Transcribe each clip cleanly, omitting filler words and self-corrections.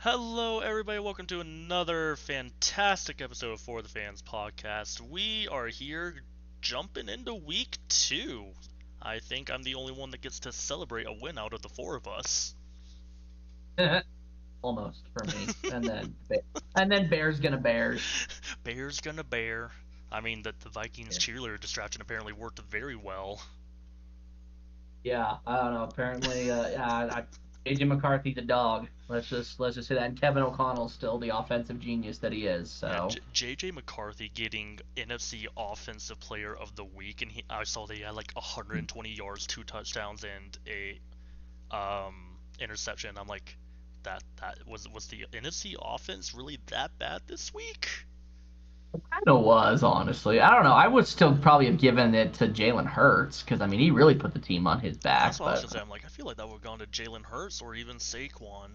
Hello, everybody. Welcome to another fantastic episode of For the Fans podcast. We are here jumping into week two. I think I'm the only one that gets to celebrate a win out of the four of us. Almost for me, and then Bears gonna Bears. Bears gonna bear. I mean, the Vikings Yeah, cheerleader distraction apparently worked very well. yeah. I don't know. Apparently, JJ McCarthy's a dog. Let's just say that. And Kevin O'Connell's still the offensive genius that he is. Yeah, So JJ McCarthy getting NFC Offensive Player of the Week, and I saw that he had like 120 yards, two touchdowns, and a interception. I'm like, that was the NFC offense really that bad this week? kind of was honestly. I don't know. I would still probably have given it to Jalen Hurts because I mean he really put the team on his That's back. what I was But gonna say. I'm like, I feel like that would have gone to Jalen Hurts or even Saquon.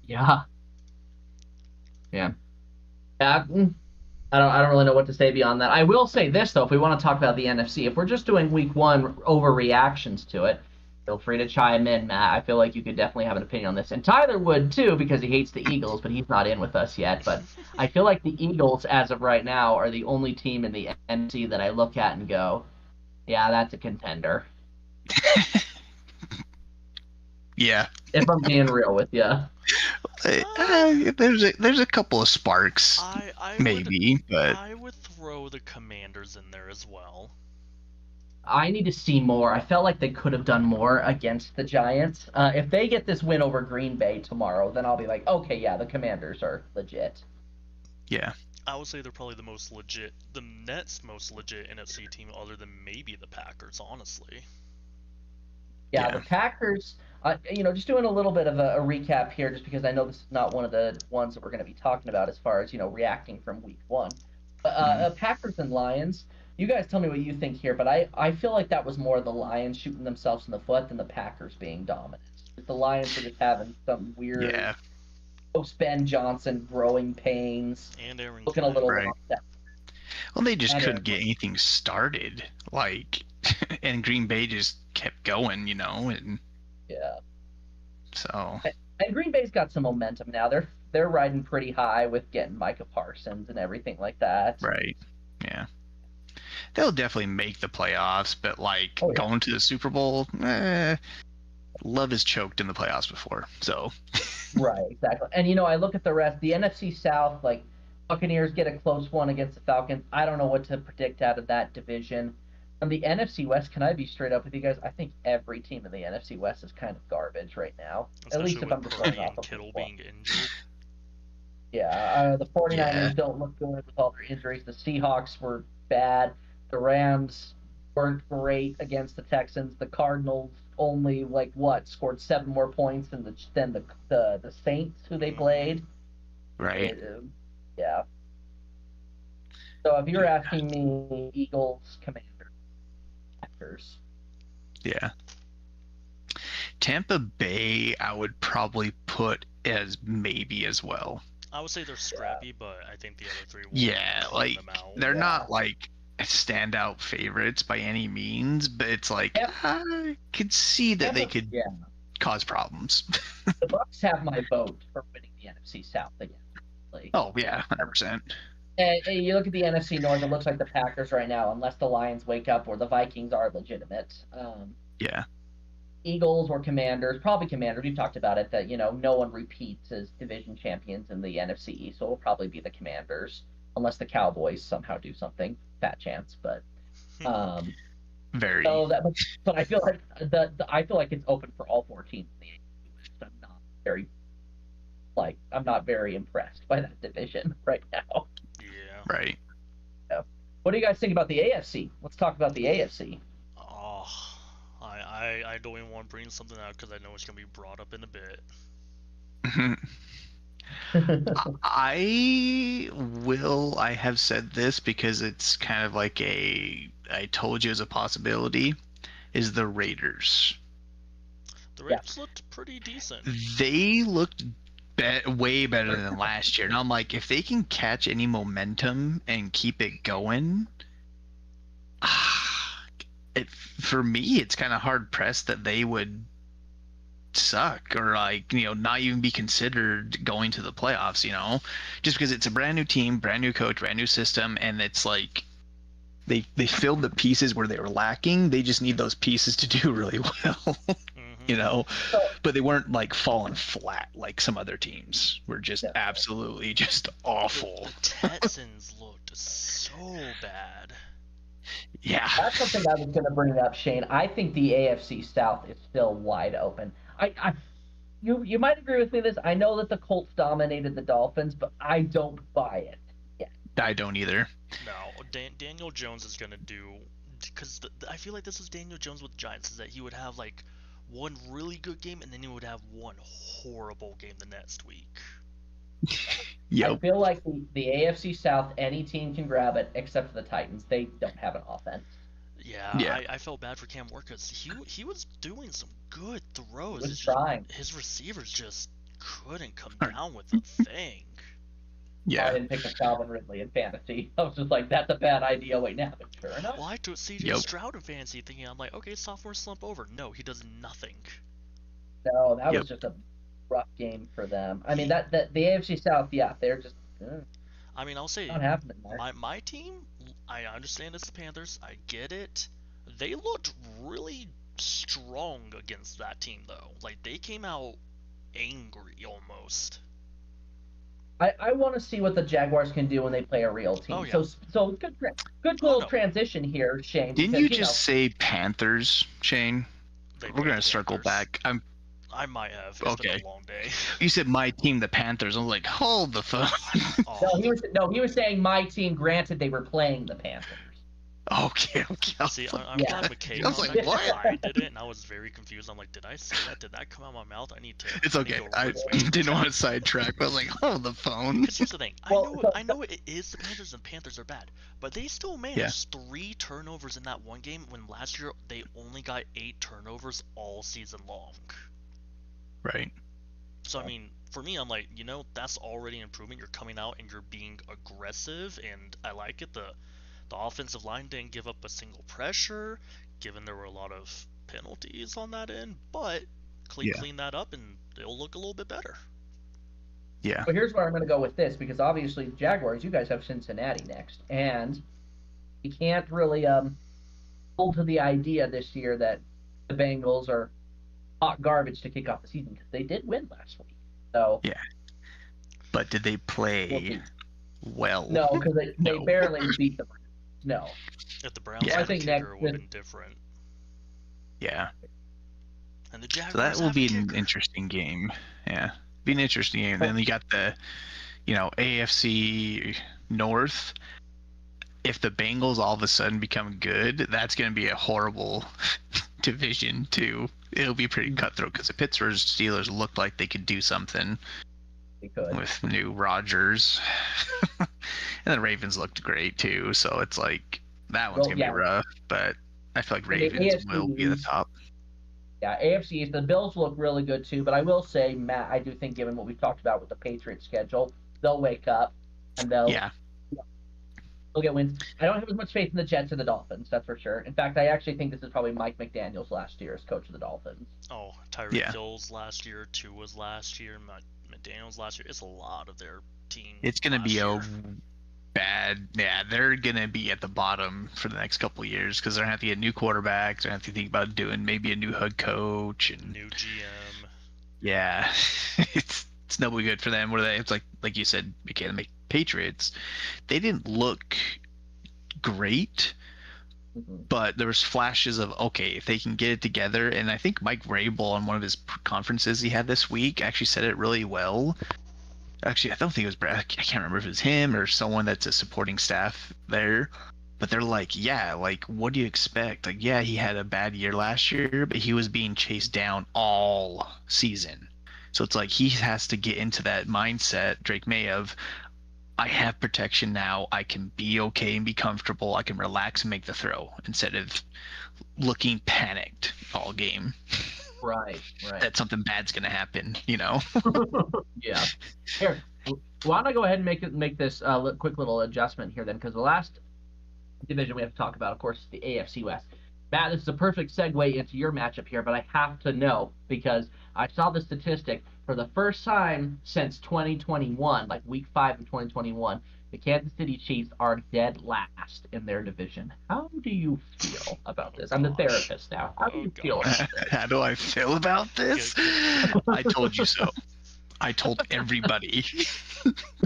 yeah, yeah, yeah. I don't really know what to say beyond that. I will say this though, if we want to talk about the NFC, if we're just doing week one overreactions to it, feel free to chime in, Matt. I feel like you could definitely have an opinion on this. And Tyler would too, because he hates the Eagles, but he's not in with us yet. But I feel like the Eagles, as of right now, are the only team in the NFC that I look at and go, yeah, that's a contender. Yeah, If I'm being real with you. there's a couple of sparks, I maybe, but I would throw the Commanders in there as well. I need to see more. I felt like they could have done more against the Giants. If they get this win over Green Bay tomorrow, then I'll be like, okay, yeah, the Commanders are legit. yeah, I would say they're probably the next most legit NFC team, other than maybe the Packers. Honestly, Yeah, yeah, the Packers, just doing a little bit of a recap here, just because I know this is not one of the ones that we're going to be talking about as far as, reacting from week one. mhm, Packers and Lions, you guys tell me what you think here, but I feel like that was more the Lions shooting themselves in the foot than the Packers being dominant. The Lions were just having some weird yeah, post Ben Johnson growing pains, and Aaron looking a Glenn. little right. lost. That Well, they just matter. couldn't get anything started, like, and Green Bay just kept going, and Yeah. so And Green Bay's got some momentum now. They're riding pretty high with getting Micah Parsons and everything like that. right, yeah, they'll definitely make the playoffs, but like Oh yeah. going to the Super Bowl, love is choked in the playoffs before, so Right, exactly. And I look at the rest, the NFC South, like Buccaneers get a close one against the Falcons. I don't know what to predict out of that division. From the NFC West, can I be straight up with you guys? I think every team in the NFC West is kind of garbage right now. At least Especially if with I'm just going Purdy off and of week Kittle one. being injured. Yeah, the 49ers yeah, don't look good with all their injuries. The Seahawks were bad. The Rams weren't great against the Texans. The Cardinals only scored 7 more points than the Saints who they Hmm. played. right, Yeah. So if you're yeah, asking me, Eagles, Commanders, Packers. yeah. Tampa Bay, I would probably put as maybe as well. I would say they're Yeah, scrappy, but I think the other three will Yeah, clean like them out. they're yeah. not like standout favorites by any means, but it's like Tampa, I could see that they Tampa, could yeah. cause problems. The Bucks have my vote for winning the NFC South again. Like, Oh yeah, 100%. and you look at the NFC North, it looks like the Packers right now, unless the Lions wake up or the Vikings are legitimate. Yeah, Eagles or Commanders, probably Commanders. We've talked about it that no one repeats as division champions in the NFC East, so it'll probably be the Commanders, unless the Cowboys somehow do something. Fat chance, but um, very. so that. But I feel like I feel like it's open for all four teams in the AFC West. Very I'm not very impressed by that division right now. Yeah. Right. Yeah. What do you guys think about the AFC? Let's talk about the AFC. Oh, I don't even want to bring something out because I know it's gonna be brought up in a bit. I have said this because it's kind of like I told you as a possibility, is the Raiders. The Yeah. Raiders looked pretty decent. They looked way better than last year. And I'm like, if they can catch any momentum and keep it going, for me, it's kind of hard pressed that they would suck or like, not even be considered going to the playoffs, just because it's a brand new team, brand new coach, brand new system, and it's like they filled the pieces where they were lacking. They just need those pieces to do really well. But they weren't like falling flat like some other teams were just absolutely just awful. The Texans looked so bad. Yeah. That's something I was going to bring up, Shane. I think the AFC South is still wide open. You might agree with me this. I know that the Colts dominated the Dolphins, but I don't buy it yet. I don't either. No, Daniel Jones is going to do, because I feel like this is Daniel Jones with the Giants, is that he would have like one really good game and then he would have one horrible game the next week. Yep. I feel like the AFC South, any team can grab it except for the Titans. They don't have an offense. Yeah. I felt bad for Cam Ward because he was doing some good throws. He was trying. His receivers just couldn't come down with the thing. Yeah. I didn't pick up Calvin Ridley in fantasy. I was just like, that's a bad idea. Wait, now, but sure enough. Well, I took C.J. Stroud in fantasy thinking, I'm like, okay, sophomore slump over. No, he does nothing. No, that was just a rough game for them. I mean, the AFC South, they're just. I mean, I'll say not happening there. My team. I understand it's the Panthers. I get it. They looked really strong against that team, though. Like they came out angry almost. I want to see what the Jaguars can do when they play a real team. Oh, yeah. So good little transition here, Shane. Didn't you just say Panthers, Shane? We're gonna circle back. I might have. It's been a long day. You said my team, the Panthers. I was like, hold the phone. He was saying my team. Granted, they were playing the Panthers. Okay. See, I'm glad McKay. I was like, what? I did it, and I was very confused. I'm like, did I say that? Did that come out of my mouth? I need to. It's okay. I didn't want to sidetrack, but I was like, hold the phone. Because here's the thing. I know it is the Panthers, and Panthers are bad, but they still managed 3 turnovers in that one game when last year they only got 8 turnovers all season long. Right. So, I mean, for me, I'm like, that's already an improvement. You're coming out and you're being aggressive, and I like it. The offensive line didn't give up a single pressure, given there were a lot of penalties on that end, but clean that up, and it'll look a little bit better. Yeah. But here's where I'm going to go with this, because obviously, Jaguars, you guys have Cincinnati next, and you can't really hold to the idea this year that the Bengals are hot garbage to kick off the season, because they did win last week. So yeah, but did they play well? No, because they barely beat the Browns. No. If the Browns I think kicker would have been different. Yeah. And the Jaguars. So that will be an interesting game. Yeah, be an interesting game. Then you got the, AFC North. If the Bengals all of a sudden become good, that's going to be a horrible division too. It'll be pretty cutthroat because the Pittsburgh Steelers looked like they could do something with new Rodgers. And the Ravens looked great too, so it's like that one's gonna be rough, but I feel like Ravens will be the top. Yeah, AFC East, the Bills look really good too, but I will say, Matt, I do think given what we've talked about with the Patriots schedule, they'll wake up and they'll get wins. I don't have as much faith in the Jets or the Dolphins, that's for sure. In fact, I actually think this is probably Mike McDaniel's last year as coach of the Dolphins. Oh, Tyreek Hill's last year, Tua's last year, McDaniel's last year. It's a lot of their team. It's going to be a bad. Yeah, they're going to be at the bottom for the next couple of years because they're going to have to get new quarterbacks. They're going to have to think about doing maybe a new head coach and new GM. Yeah, it's no good for them. It's like you said, the Patriots. They didn't look great, but there was flashes of if they can get it together. And I think Mike Vrabel on one of his conferences he had this week actually said it really well. Actually, I don't think it was Brad. I can't remember if it was him or someone that's a supporting staff there. But they're like, what do you expect? Like, yeah, he had a bad year last year, but he was being chased down all season. So it's like he has to get into that mindset, Drake May, of I have protection now. I can be okay and be comfortable. I can relax and make the throw instead of looking panicked all game. Right. That something bad's going to happen, Yeah. Here, why don't I go ahead and make this quick little adjustment here then, because the last division we have to talk about, of course, is the AFC West. Matt, this is a perfect segue into your matchup here, but I have to know because I saw the statistic for the first time since 2021, like week 5 of 2021, the Kansas City Chiefs are dead last in their division. How do you feel about this? I'm the therapist now. How do you feel about this? How do I feel about this? I told you so. I told everybody.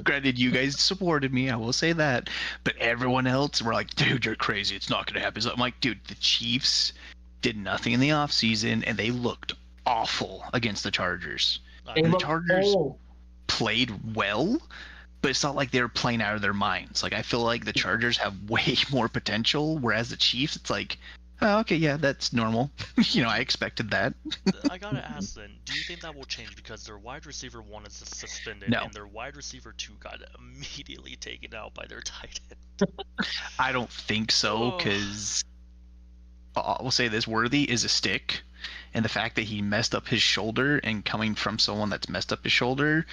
Granted, you guys supported me, I will say that. But everyone else were like, dude, you're crazy. It's not going to happen. So I'm like, dude, the Chiefs did nothing in the offseason, and they looked awful against the Chargers. And the Chargers played well, but it's not like they were playing out of their minds. Like, I feel like the Chargers have way more potential, whereas the Chiefs, it's like, oh, okay, yeah, that's normal. I expected that. I gotta ask then, do you think that will change because their wide receiver 1 is suspended No. and their wide receiver 2 got immediately taken out by their tight end? I don't think so, because we'll say this, Worthy is a stick, and the fact that he messed up his shoulder and coming from someone that's messed up his shoulder,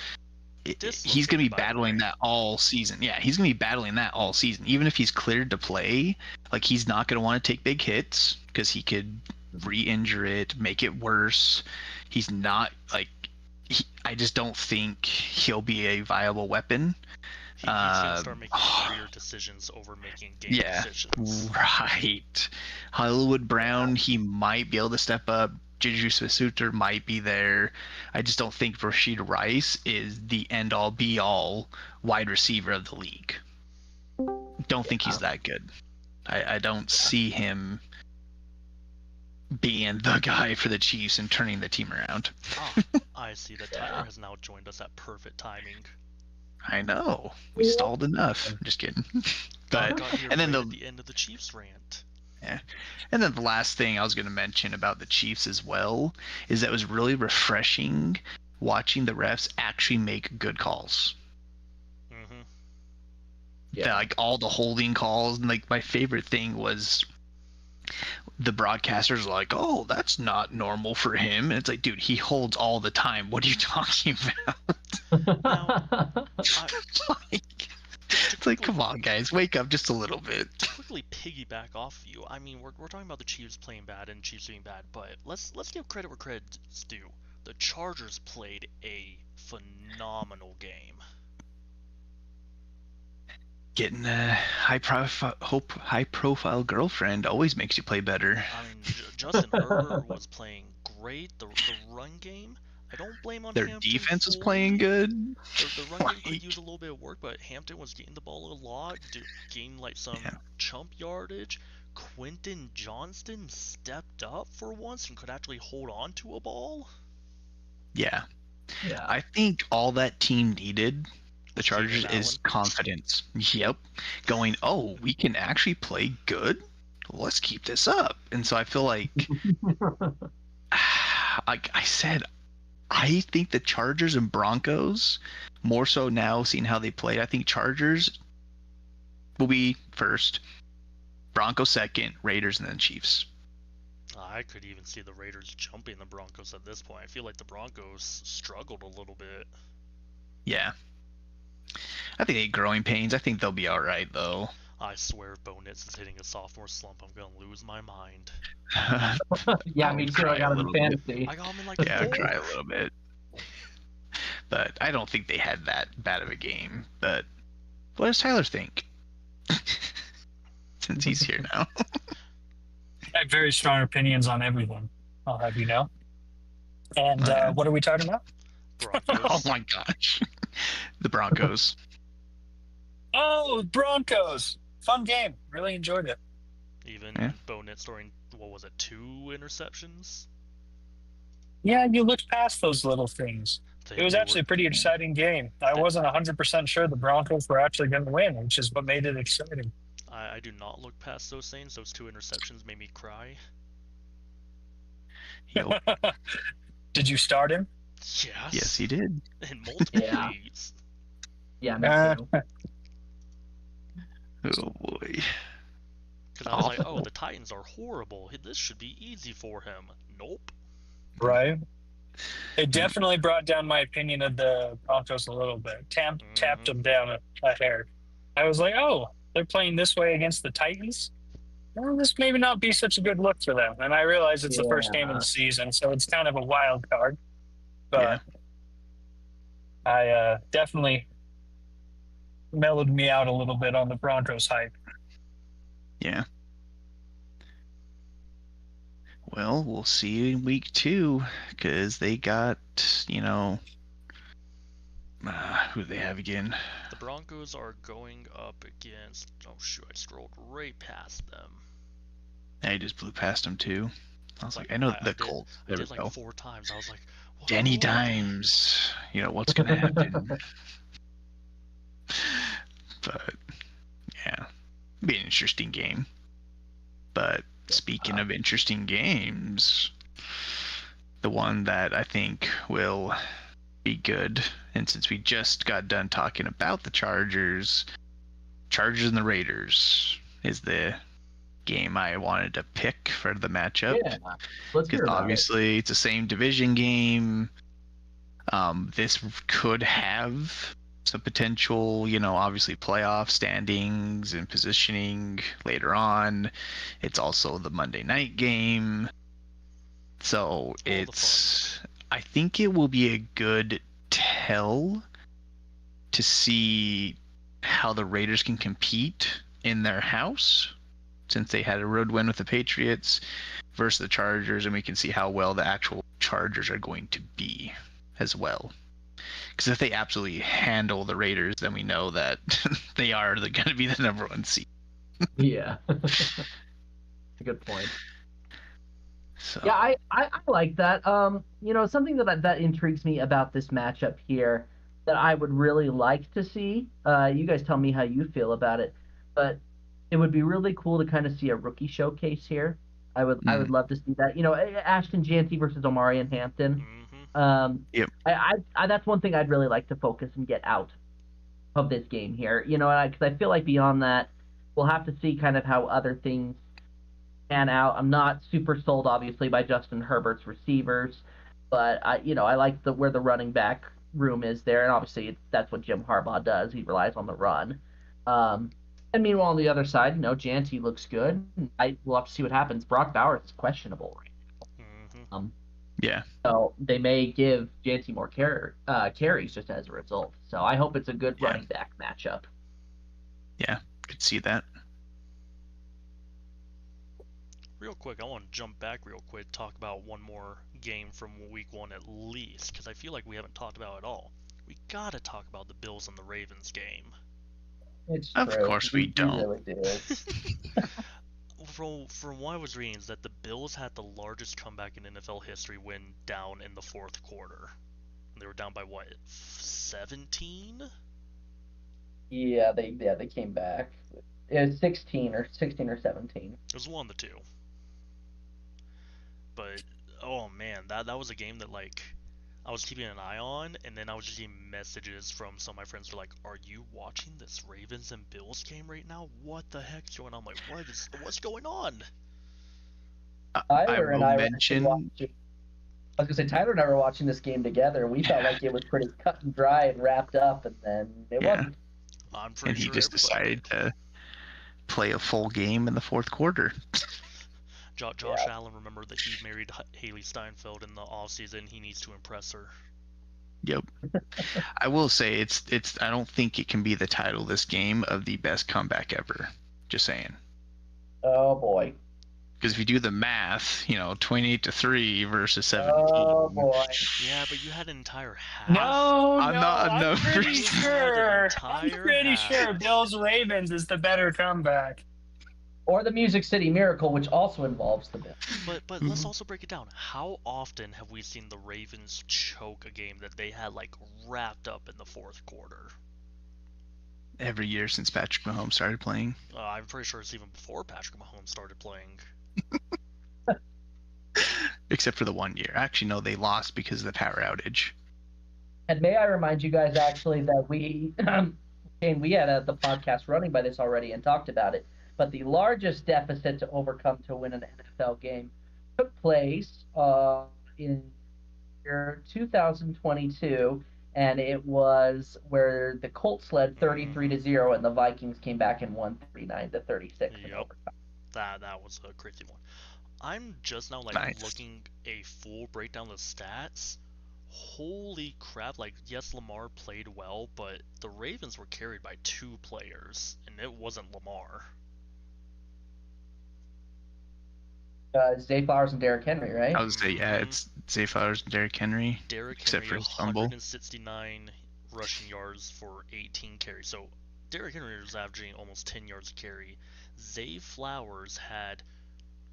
he's going to be battling that all season. Yeah, he's going to be battling that all season. Even if he's cleared to play, like, he's not going to want to take big hits because he could re-injure it, make it worse. He's not, like, I just don't think he'll be a viable weapon. He's going to start making career decisions over making game decisions. Right. Hollywood Brown, he might be able to step up. Juju Smith-Schuster might be there. I just don't think Rashid Rice is the end-all, be-all wide receiver of the league. Don't think he's that good. I don't see him being the guy for the Chiefs and turning the team around. I see that Tyler has now joined us at perfect timing. I know. We stalled enough. I'm just kidding. But and then at the end of the Chiefs rant. Yeah. And then the last thing I was going to mention about the Chiefs as well is that it was really refreshing watching the refs actually make good calls. Mm-hmm. Yeah. Like all the holding calls. And like my favorite thing was the broadcasters were like, oh, that's not normal for him. And it's like, dude, he holds all the time. What are you talking about? Now, it's like, come on, guys, wake up just a little bit. To quickly piggyback off of you, I mean, we're talking about the Chiefs playing bad and Chiefs doing bad, but let's give credit where credit's due. The Chargers played a phenomenal game. Getting a high-profile girlfriend always makes you play better. I mean, Justin Herbert was playing great. The run game, I don't blame on their Hampton. Defense was playing good. The run game could use a little bit of work, but Hampton was getting the ball a lot, gaining like some chump yardage. Quentin Johnston stepped up for once and could actually hold on to a ball. Yeah. I think all that team needed, the Chargers, is confidence. Yep. Going, oh, we can actually play good? Let's keep this up. And so I feel like, like I said, I think the Chargers and Broncos, more so now seeing how they played, I think Chargers will be first, Broncos second, Raiders, and then Chiefs. I could even see the Raiders jumping the Broncos at this point. I feel like the Broncos struggled a little bit. Yeah. I think they growing pains. I think they'll be all right, though. I swear if Bo Nix is hitting a sophomore slump, I'm going to lose my mind. Yeah, me too. I got him in fantasy. I got him in like I'll cry a little bit. But I don't think they had that bad of a game. But what does Tyler think? Since he's here now. I have very strong opinions on everything, I'll have you know. And what are we talking about? Oh my gosh. The Broncos. Oh, Broncos. Fun game. Really enjoyed it. Even Bo Nix throwing, what was it, 2 interceptions? Yeah, you looked past those little things. It was actually a pretty exciting game. I wasn't 100% sure the Broncos were actually going to win, which is what made it exciting. I do not look past those things. Those 2 interceptions made me cry. Yep. Did you start him? Yes. Yes, he did. In multiple leagues. Yeah, me too. Oh boy. Because I was like, oh, the Titans are horrible. This should be easy for him. Nope. Right. It definitely brought down my opinion of the Broncos a little bit. Tapped them down a hair. I was like, oh, they're playing this way against the Titans? well, this maybe not be such a good look for them. And I realize it's the first game of Yeah. the season, so it's kind of a wild card. Yeah. But I definitely mellowed me out a little bit on the Broncos hype. Yeah. Well, we'll see you in week 2 because they got, who do they have again? The Broncos are going up against. Oh shoot! I scrolled right past them. I just blew past them too. I was Like, like, I know I the did- Colts. I There we did like go. 4 times. I was like, "Whoa." Danny Dimes. What's gonna happen? But yeah, be an interesting game. But speaking of interesting games, the one that I think will be good, and since we just got done talking about the Chargers and the Raiders is the game I wanted to pick for the matchup. Yeah, let's hear Because about obviously it's the same division game. This could have some potential, obviously playoff standings and positioning later on. It's also the Monday night game. So I think it will be a good tell to see how the Raiders can compete in their house, since they had a road win with the Patriots versus the Chargers, and we can see how well the actual Chargers are going to be as well. Because if they absolutely handle the Raiders, then we know that they are going to be the number 1 seed. Yeah. Good point. So. Yeah, I like that. Something that intrigues me about this matchup here that I would really like to see. You guys tell me how you feel about it, but it would be really cool to kind of see a rookie showcase here. I would love to see that. Ashton Janty versus Omarion Hampton. Yep. I that's one thing I'd really like to focus and get out of this game here. Because I feel like beyond that, we'll have to see kind of how other things pan out. I'm not super sold, obviously, by Justin Herbert's receivers, but I like where the running back room is there, and obviously that's what Jim Harbaugh does. He relies on the run. And meanwhile, on the other side, Janty looks good. We'll have to see what happens. Brock Bowers is questionable right now. Yeah. So they may give Janty more carries just as a result. So I hope it's a good running back matchup. Yeah, could see that. Real quick, I want to jump back real quick, talk about one more game from week 1 at least, because I feel like we haven't talked about it all. We gotta talk about the Bills and the Ravens game. It's of true. course we don't. Really do. From what I was reading, is that the Bills had the largest comeback in NFL history when down in the 4th quarter. They were down by what, 17? Yeah, they came back. It was 16 or 17. It was one of the two. But oh man, that was a game that I was keeping an eye on, and then I was just getting messages from some of my friends who were like, "Are you watching this Ravens and Bills game right now? What the heck's going on?" I'm like, what's going on? Tyler and I I was gonna say Tyler and I were watching this game together, and we felt like it was pretty cut and dry and wrapped up, and then it wasn't. I'm pretty and he sure just decided to play a full game in the 4th quarter. Josh Allen remembered that he married Haley Steinfeld in the offseason. He needs to impress her. Yep. I will say it's I don't think it can be the title of this game of the best comeback ever. Just saying. Oh boy. Because if you do the math, 28-3 versus 17. Oh boy. Yeah, but you had an entire half. I'm pretty sure. I'm pretty sure Bills Ravens is the better comeback. Or the Music City Miracle, which also involves the Bills. But let's also break it down. How often have we seen the Ravens choke a game that they had wrapped up in the 4th quarter? Every year since Patrick Mahomes started playing. I'm pretty sure it's even before Patrick Mahomes started playing. Except for the 1 year. Actually, no, they lost because of the power outage. And may I remind you guys actually that we had the podcast running by this already and talked about it. But the largest deficit to overcome to win an NFL game took place in year 2022, and it was where the Colts led 33-0, and the Vikings came back and won 39-36 in overtime. that was a crazy one. I'm just now looking a full breakdown of the stats. Holy crap! Yes, Lamar played well, but the Ravens were carried by 2 players, and it wasn't Lamar. Zay Flowers and Derrick Henry, right? I would say, yeah, it's Zay Flowers and Derrick Henry. Derrick except Henry, for his fumble. 169 rushing yards for 18 carries. So Derrick Henry was averaging almost 10 yards a carry. Zay Flowers had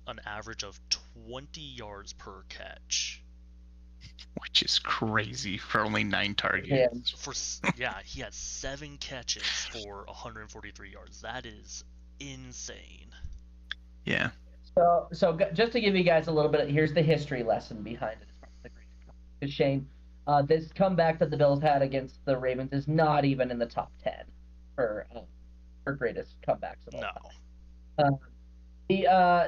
an average of 20 yards per catch. Which is crazy for only 9 targets. He had 7 catches for 143 yards. That is insane. Yeah. So just to give you guys a little bit, here's the history lesson behind it. Because Shane, this comeback that the Bills had against the Ravens is not even in the top 10 for greatest comebacks of all time.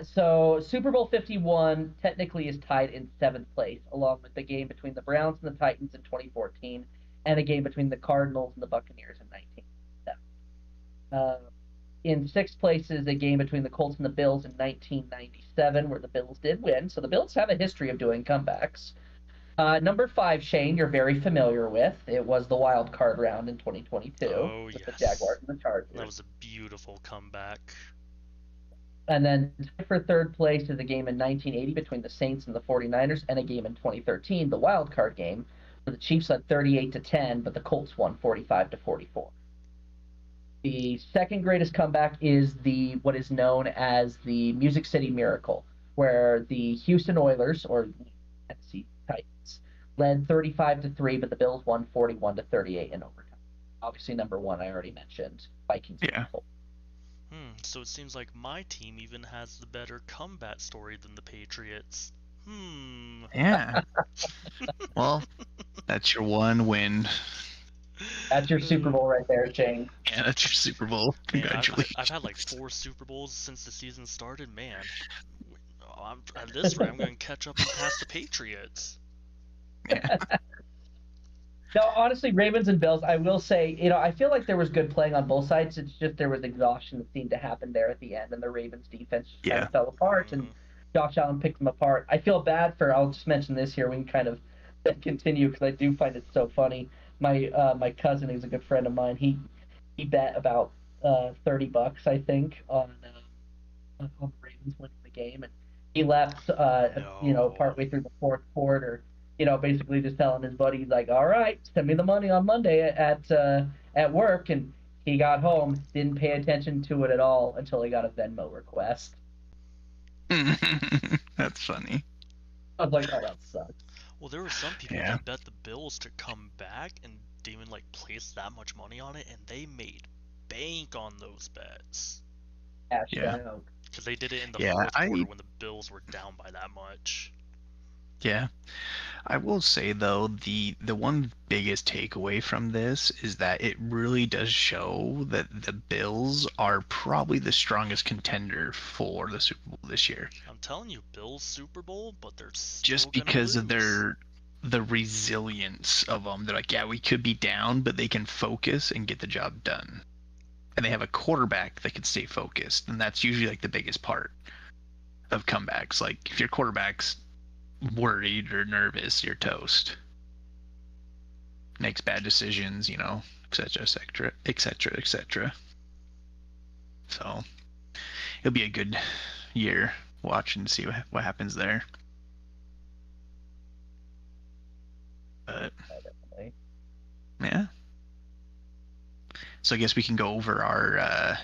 So Super Bowl 51 technically is tied in 7th place, along with the game between the Browns and the Titans in 2014, and a game between the Cardinals and the Buccaneers in 1997. In 6th place is a game between the Colts and the Bills in 1997, where the Bills did win. So the Bills have a history of doing comebacks. Number 5, Shane, you're very familiar with. It was the wild card round in 2022 with the Jaguars and the Chargers. That was a beautiful comeback. And then for 3rd place is a game in 1980 between the Saints and the 49ers, and a game in 2013, the wild card game, where the Chiefs led 38-10, but the Colts won 45-44. The second greatest comeback is what is known as the Music City Miracle, where the Houston Oilers, or Tennessee Titans, led 35-3, but the Bills won 41-38 in overtime. Obviously, number 1 I already mentioned, Vikings. Yeah. So it seems like my team even has the better comeback story than the Patriots. Yeah. Well, that's your 1 win. That's your Super Bowl right there, Shane. Yeah, that's your Super Bowl. Congratulations. I've had 4 Super Bowls since the season started. Man, at this rate, I'm going to catch up and pass the Patriots. Yeah. No, honestly, Ravens and Bills, I will say, I feel like there was good playing on both sides. It's just there was exhaustion that seemed to happen there at the end, and the Ravens defense just kind of fell apart, and Josh Allen picked them apart. I feel bad I'll just mention this here. We can kind of continue because I do find it so funny. My cousin, who's a good friend of mine, he bet about $30, I think, on the Ravens winning the game, and he left partway through the 4th quarter, basically just telling his buddy, like, all right, send me the money on Monday at work, and he got home, didn't pay attention to it at all until he got a Venmo request. That's funny. I was like, oh, that sucks. Well, there were some people that bet the Bills to come back and didn't even place that much money on it, and they made bank on those bets. Yeah. Because they did it in the 4th quarter when the Bills were down by that much. Yeah. I will say, though, the one biggest takeaway from this is that it really does show that the Bills are probably the strongest contender for the Super Bowl this year. I'm telling you, Bills Super Bowl, but they're still just because of the resilience of them. They're like, yeah, we could be down, but they can focus and get the job done. And they have a quarterback that can stay focused, and that's usually the biggest part of comebacks. If your quarterback's worried or nervous, you're toast. Makes bad decisions, etc., etc. So it'll be a good year watching to see what happens there. But yeah. So I guess we can go over our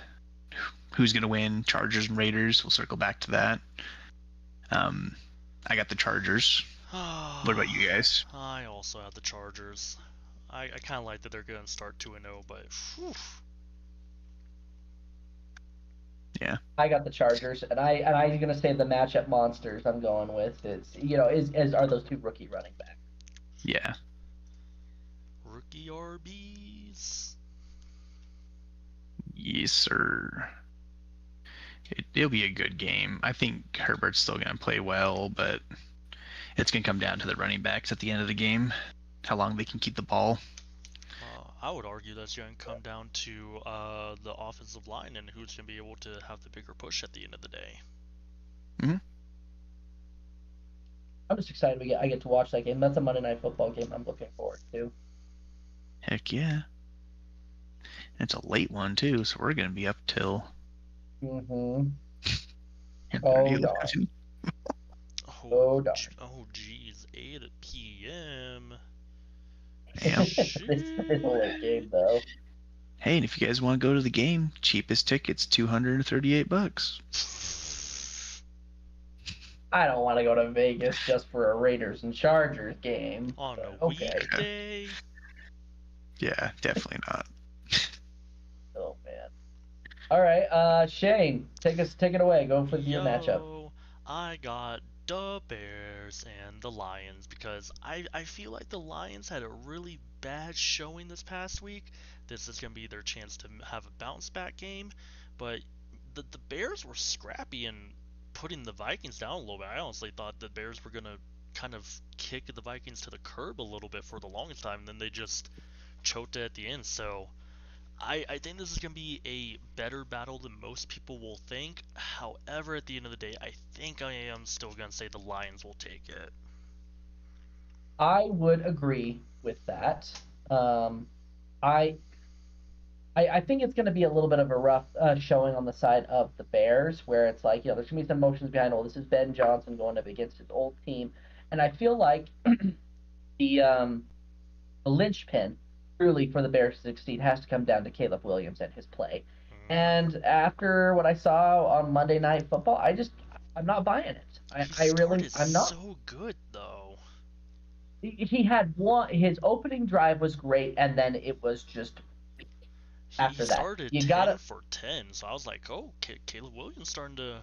who's gonna win, Chargers and Raiders. We'll circle back to that. I got the Chargers. What about you guys? I also have the Chargers. I kind of like that they're going to start 2-0, but whew. Yeah. I got the Chargers, and I'm gonna say the matchup monsters I'm going with are those 2 rookie running backs. Yeah. Rookie RBs. Yes, sir. It'll be a good game. I think Herbert's still going to play well, but it's going to come down to the running backs at the end of the game, how long they can keep the ball. I would argue that's going to come down to the offensive line and who's going to be able to have the bigger push at the end of the day. I'm just excited I get to watch that game. That's a Monday Night Football game I'm looking forward to. Heck yeah. It's a late one too, so we're gonna be up till. Mm-hmm. Oh, darn. Oh, geez, 8 p.m. Damn. This is a late game, though. Hey, and if you guys want to go to the game, cheapest tickets, $238. I don't want to go to Vegas just for a Raiders and Chargers game. On a weekday. Yeah, definitely not. Oh man. All right, Shane, take it away. Go for your matchup. I got the Bears and the Lions because I feel like the Lions had a really bad showing this past week. This is going to be their chance to have a bounce back game, but the Bears were scrappy and putting the Vikings down a little bit. I honestly thought the Bears were going to kind of kick the Vikings to the curb a little bit for the longest time, and then they just choked it at the end. So I think this is going to be a better battle than most people will think. However, at the end of the day, I think I am still going to say the Lions will take it. I would agree with that. I think it's going to be a little bit of a rough showing on the side of the Bears, where it's like, there's going to be some emotions behind, this is Ben Johnson going up against his old team. And I feel like the linchpin, truly, for the Bears to succeed has to come down to Caleb Williams and his play. And after what I saw on Monday Night Football, I'm not buying it. I'm not. So good, though. He had his opening drive was great, and then it was just... After that, started you 10 for 10, so I was like, "Oh, Caleb Williams starting to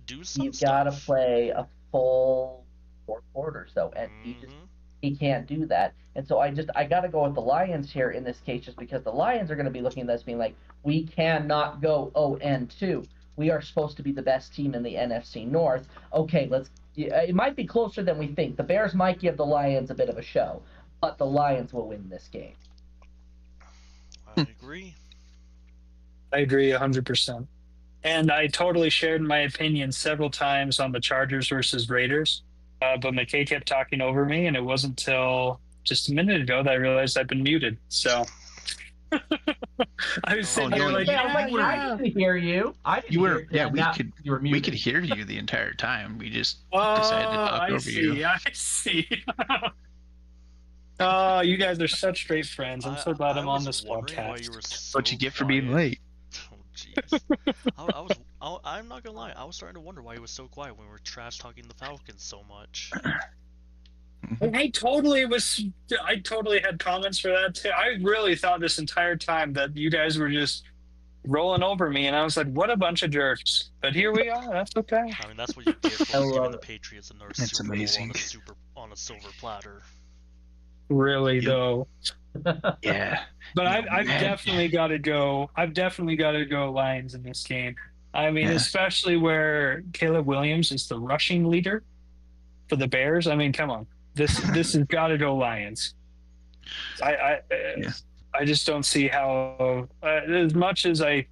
do some You've stuff." got to play a full 4 quarters, though, and he can't do that. And so I got to go with the Lions here in this case, just because the Lions are going to be looking at this being like, we cannot go 0-2. We are supposed to be the best team in the NFC North. Okay, it might be closer than we think. The Bears might give the Lions a bit of a show, but the Lions will win this game. I agree. I agree 100%. And I totally shared my opinion several times on the Chargers versus Raiders. But McKay kept talking over me, and it wasn't until just a minute ago that I realized I've been muted. So I was sitting here like, I didn't hear you. You were, we could muted. hear you the entire time. We just decided to talk over you. I see. Oh, you guys are such great friends. I'm so glad I'm on this podcast. What you get for being late? Oh, jeez. I'm not gonna lie. I was starting to wonder why he was so quiet when we were trash talking the Falcons so much. I totally had comments for that too. I really thought this entire time that you guys were just rolling over me, and I was like, "What a bunch of jerks!" But here we are. That's okay. I mean, that's what you get for giving the Patriots another Super Bowl on a silver platter. Really, though. Yeah. But I've definitely got to go. I've definitely got to go Lions in this game. I mean, especially where Caleb Williams is the rushing leader for the Bears. I mean, come on, this has got to go Lions. I just don't see how. As much as I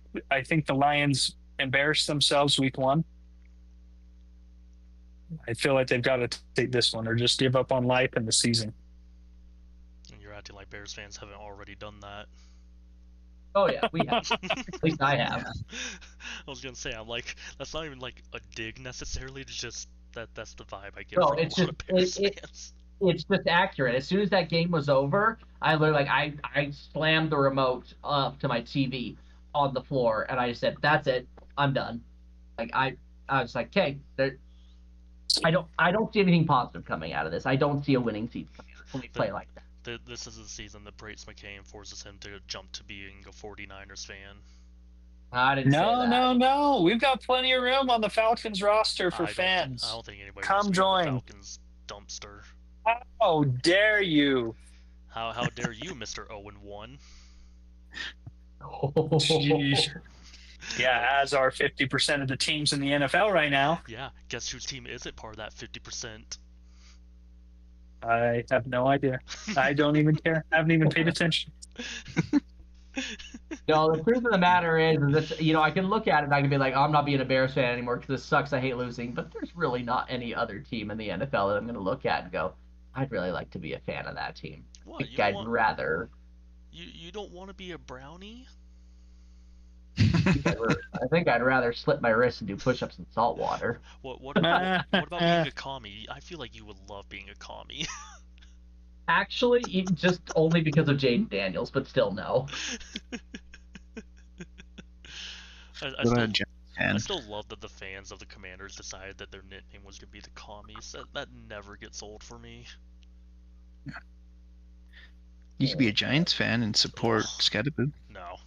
think the Lions embarrassed themselves week 1, I feel like they've got to take this one or just give up on life and the season. And you're acting like Bears fans haven't already done that. Oh yeah, we have. At least I have. I was gonna say, I'm like, that's not even like a dig necessarily. It's just that's the vibe I get No, from it's a lot of Bears fans. It's just accurate. As soon as that game was over, I literally I slammed the remote up to my TV on the floor, and I just said, "That's it. I'm done." Like I was like, "Okay, I don't see anything positive coming out of this. I don't see a winning season coming out of this when we play like that." This is the season that breaks McKay and forces him to jump to being a 49ers fan. I didn't say that. No. We've got plenty of room on the Falcons roster for fans. I don't think anybody Come wants to join. be in the Falcons dumpster. How dare you? How dare you, Mr. 0-1? Jeez. Yeah, as are 50% of the teams in the NFL right now. Yeah, guess whose team isn't part of that 50%? I have no idea. I don't even care. I haven't even paid attention. No, the truth of the matter is that, I can look at it and I can be like, oh, I'm not being a Bears fan anymore because this sucks. I hate losing. But there's really not any other team in the NFL that I'm going to look at and go, I'd really like to be a fan of that team. What? I'd rather. You don't want to be a brownie? I think I'd rather slit my wrist and do push-ups in salt water. What about being a commie? I feel like you would love being a commie. Actually, just only because of Jaden Daniels, but still no. I still love that the fans of the Commanders decided that their nickname was going to be the Commies. That never gets old for me. You could be a Giants fan and support Scadaboo. No.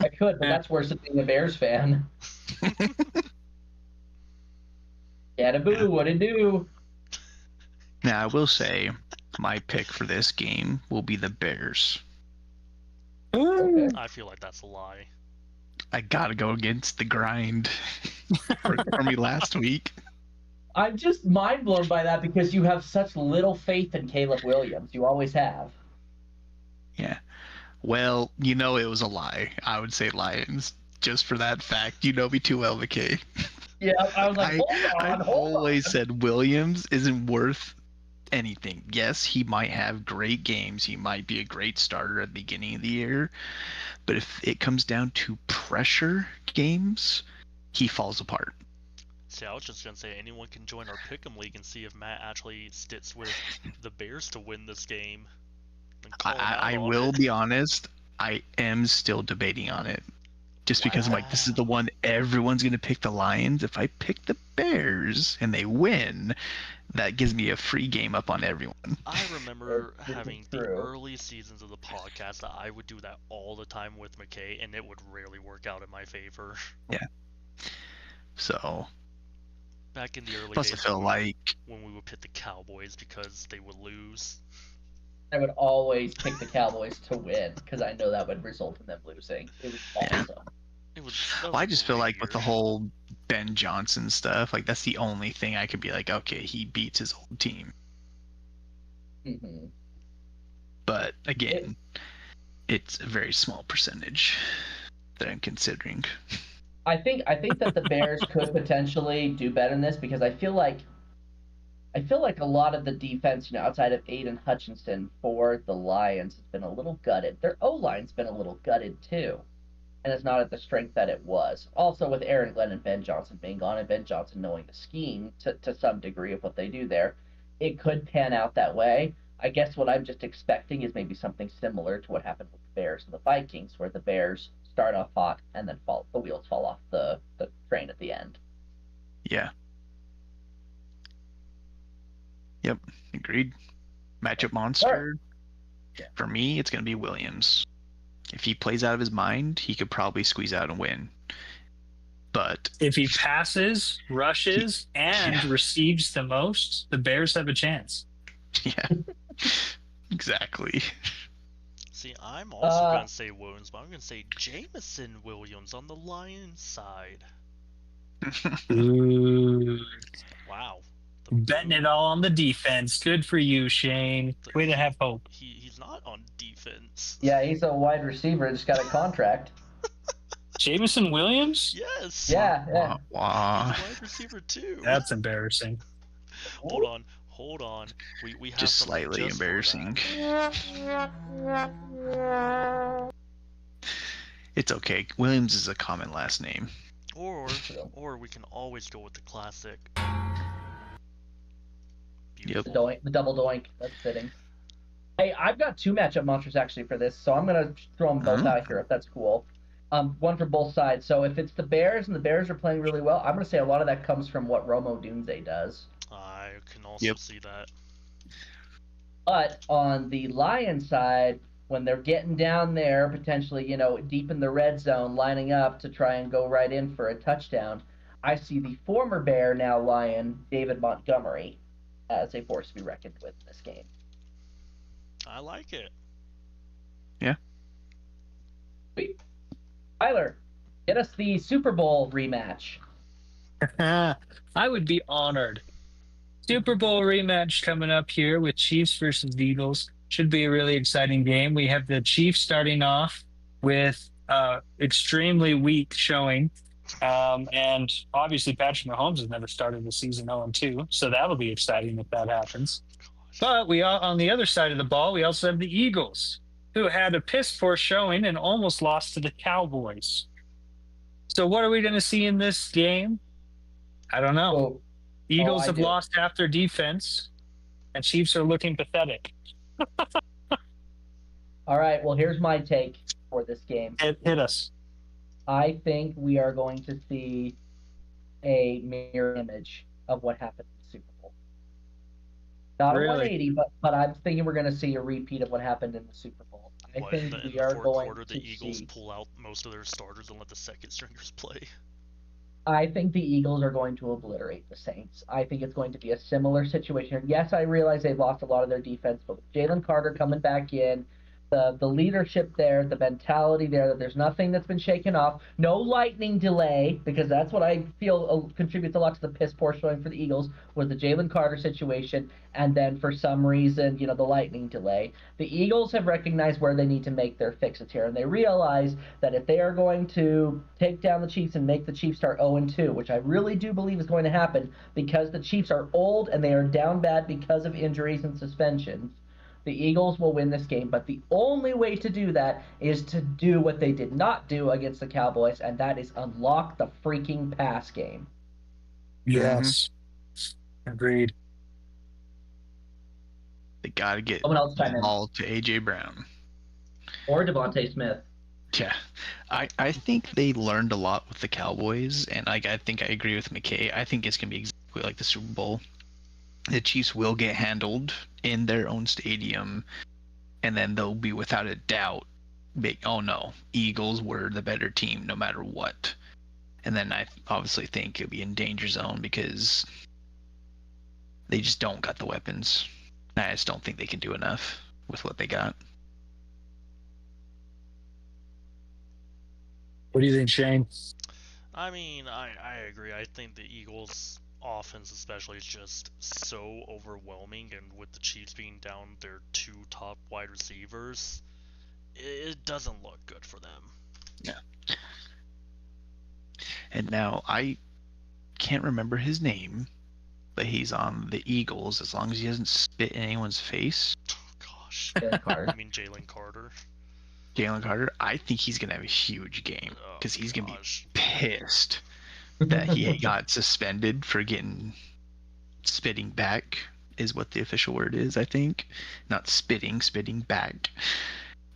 I could, but that's worse than being a Bears fan. Scadaboo, what it do? Now, I will say, my pick for this game will be the Bears. Okay. I feel like that's a lie. I gotta go against the grind for me last week. I'm just mind blown by that because you have such little faith in Caleb Williams. You always have. Yeah. Well, it was a lie. I would say Lions, just for that fact. You know me too well, McKay. Yeah, I was like, I've always said Williams isn't worth anything. Yes, he might have great games. He might be a great starter at the beginning of the year. But if it comes down to pressure games, he falls apart. See, I was just going to say anyone can join our Pick'em League and see if Matt actually sticks with the Bears to win this game. I will be honest, I am still debating on it. Just because I'm like, this is the one everyone's going to pick the Lions. If I pick the Bears and they win, that gives me a free game up on everyone. I remember having the early seasons of the podcast that I would do that all the time with McKay, and it would rarely work out in my favor. Yeah. So. Back in the early Plus, days, I feel like when we would pick the Cowboys because they would lose. I would always pick the Cowboys to win because I know that would result in them losing. It was awesome. Well, I just feel like with the whole Ben Johnson stuff, like that's the only thing I could be like, okay, he beats his old team. Mm-hmm. But again, it's a very small percentage that I'm considering. I think that the Bears could potentially do better in this because I feel like a lot of the defense, outside of Aiden Hutchinson for the Lions has been a little gutted. Their O-line's been a little gutted too. And it's not at the strength that it was. Also with Aaron Glenn and Ben Johnson being gone and Ben Johnson knowing the scheme to some degree of what they do there, it could pan out that way. I guess what I'm just expecting is maybe something similar to what happened with the Bears and the Vikings, where the Bears start off hot and then the wheels fall off the train at the end. Yeah. Yep, agreed. Matchup monster. Yeah. For me, it's going to be Williams. If he plays out of his mind, he could probably squeeze out and win. But if he passes, rushes, and receives the most, the Bears have a chance. Yeah, exactly. See, I'm also going to say Williams, but I'm going to say Jameson Williams on the Lions side. Ooh. Wow. Betting it all on the defense. Good for you, Shane. Way to have hope. He's not on defense. Yeah, he's a wide receiver. Just got a contract. Jameson Williams? Yes. Yeah. Wow. He's a wide receiver too. That's embarrassing. Hold on. We have just slightly just embarrassing. It's okay. Williams is a common last name. Or we can always go with the classic. Yep. The double doink. That's fitting. Hey, I've got two matchup monsters actually for this, so I'm gonna throw them both out here if that's cool. One for both sides. So if it's the Bears and the Bears are playing really well, I'm gonna say a lot of that comes from what Romo Dunze does. I can also see that. But on the Lions side, when they're getting down there, potentially, deep in the red zone, lining up to try and go right in for a touchdown, I see the former Bear, now Lion, David Montgomery, as a force to be reckoned with in this game. I like it. Yeah. Sweet. Tyler, get us the Super Bowl rematch. I would be honored. Super Bowl rematch coming up here with Chiefs versus Eagles. Should be a really exciting game. We have the Chiefs starting off with extremely weak showing. And obviously Patrick Mahomes has never started the season 0-2, so that'll be exciting if that happens. But on the other side of the ball, we also have the Eagles, who had a piss poor showing and almost lost to the Cowboys. So what are we going to see in this game? I don't know. Eagles have lost half their defense, and Chiefs are looking pathetic. All right, well, here's my take for this game. Hit us. I think we are going to see a mirror image of what happened in the Super Bowl. Not a 180, but I'm thinking we're going to see a repeat of what happened in the Super Bowl. I think we are going to the Eagles pull out most of their starters and let the second stringers play. I think the Eagles are going to obliterate the Saints. I think it's going to be a similar situation. Yes, I realize they've lost a lot of their defense, but with Jalen Carter coming back in, the leadership there, the mentality there, that there's nothing that's been shaken off. No lightning delay, because that's what I feel contributes a lot to the piss poor showing for the Eagles, was the Jalen Carter situation, and then for some reason, the lightning delay. The Eagles have recognized where they need to make their fixes here, and they realize that if they are going to take down the Chiefs and make the Chiefs start 0-2, which I really do believe is going to happen because the Chiefs are old and they are down bad because of injuries and suspensions, the Eagles will win this game, but the only way to do that is to do what they did not do against the Cowboys, and that is unlock the freaking pass game. Yes. Agreed. They got to get the ball to A.J. Brown. Or Devontae Smith. Yeah. I think they learned a lot with the Cowboys, and I think I agree with McKay. I think it's going to be exactly like the Super Bowl. The Chiefs will get handled in their own stadium, and then they'll be without a doubt oh no, Eagles were the better team no matter what. And then I obviously think it'll be in danger zone because they just don't got the weapons. I just don't think they can do enough with what they got. What do you think, Shane? I mean, I agree. I think the Eagles' offense especially is just so overwhelming, and with the Chiefs being down their two top wide receivers, it doesn't look good for them. Yeah. And now I can't remember his name, but he's on the Eagles as long as he doesn't spit in anyone's face. Oh, gosh. I mean Jalen Carter. Jalen Carter, I think he's going to have a huge game because he's going to be pissed that he got suspended for spitting back is what the official word is, I think. Not spitting back.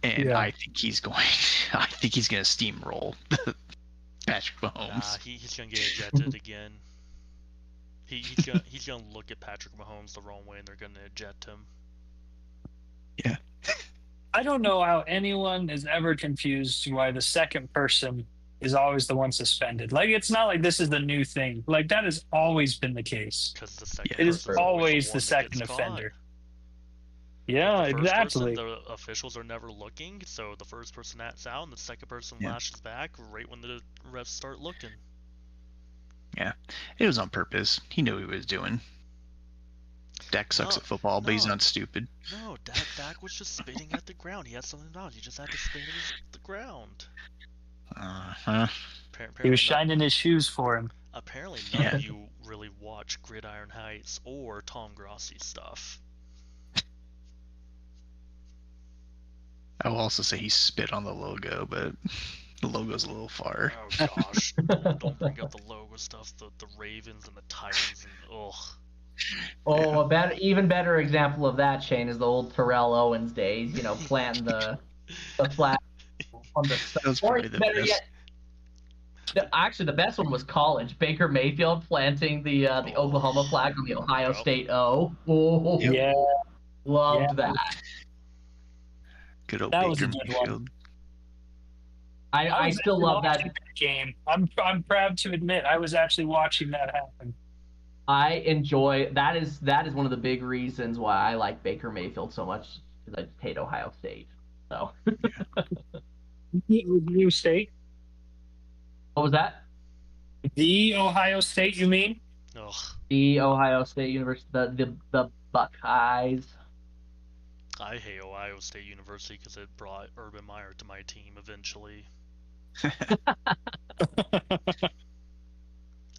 And I think he's going to steamroll Patrick Mahomes. He's going to get ejected again. He's going to look at Patrick Mahomes the wrong way and they're going to eject him. Yeah. I don't know how anyone is ever confused why the second person is always the one suspended. Like, it's not like this is the new thing. Like, that has always been the case. Because the second it is always the second offender. Yeah, exactly. The officials are never looking, so the first person that's out and the second person lashes back right when the refs start looking. Yeah, it was on purpose. He knew what he was doing. Dak sucks at football, but he's not stupid. No, Dak was just spitting at the ground. He had something on. He just had to spit at the ground. He was shining his shoes for him. Apparently none of you really watch Gridiron Heights or Tom Grossi stuff. I will also say he spit on the logo, but the logo's a little far. Oh gosh, don't bring up the logo stuff. The Ravens and the Titans and ugh. Oh, even better example of that, Shane, is the old Terrell Owens days. Planting the flag on the side. Or better yet, actually, the best one was college. Baker Mayfield planting the Oklahoma flag on the Ohio State O. Oh, yeah, loved that. Good old that Baker was a good Mayfield. One. I still love that game. I'm proud to admit I was actually watching that happen. I enjoy that is one of the big reasons why I like Baker Mayfield so much, because I hate Ohio State. So New state? What was that? The Ohio State, you mean? Ugh, The Ohio State University, the Buckeyes. I hate Ohio State University because it brought Urban Meyer to my team eventually.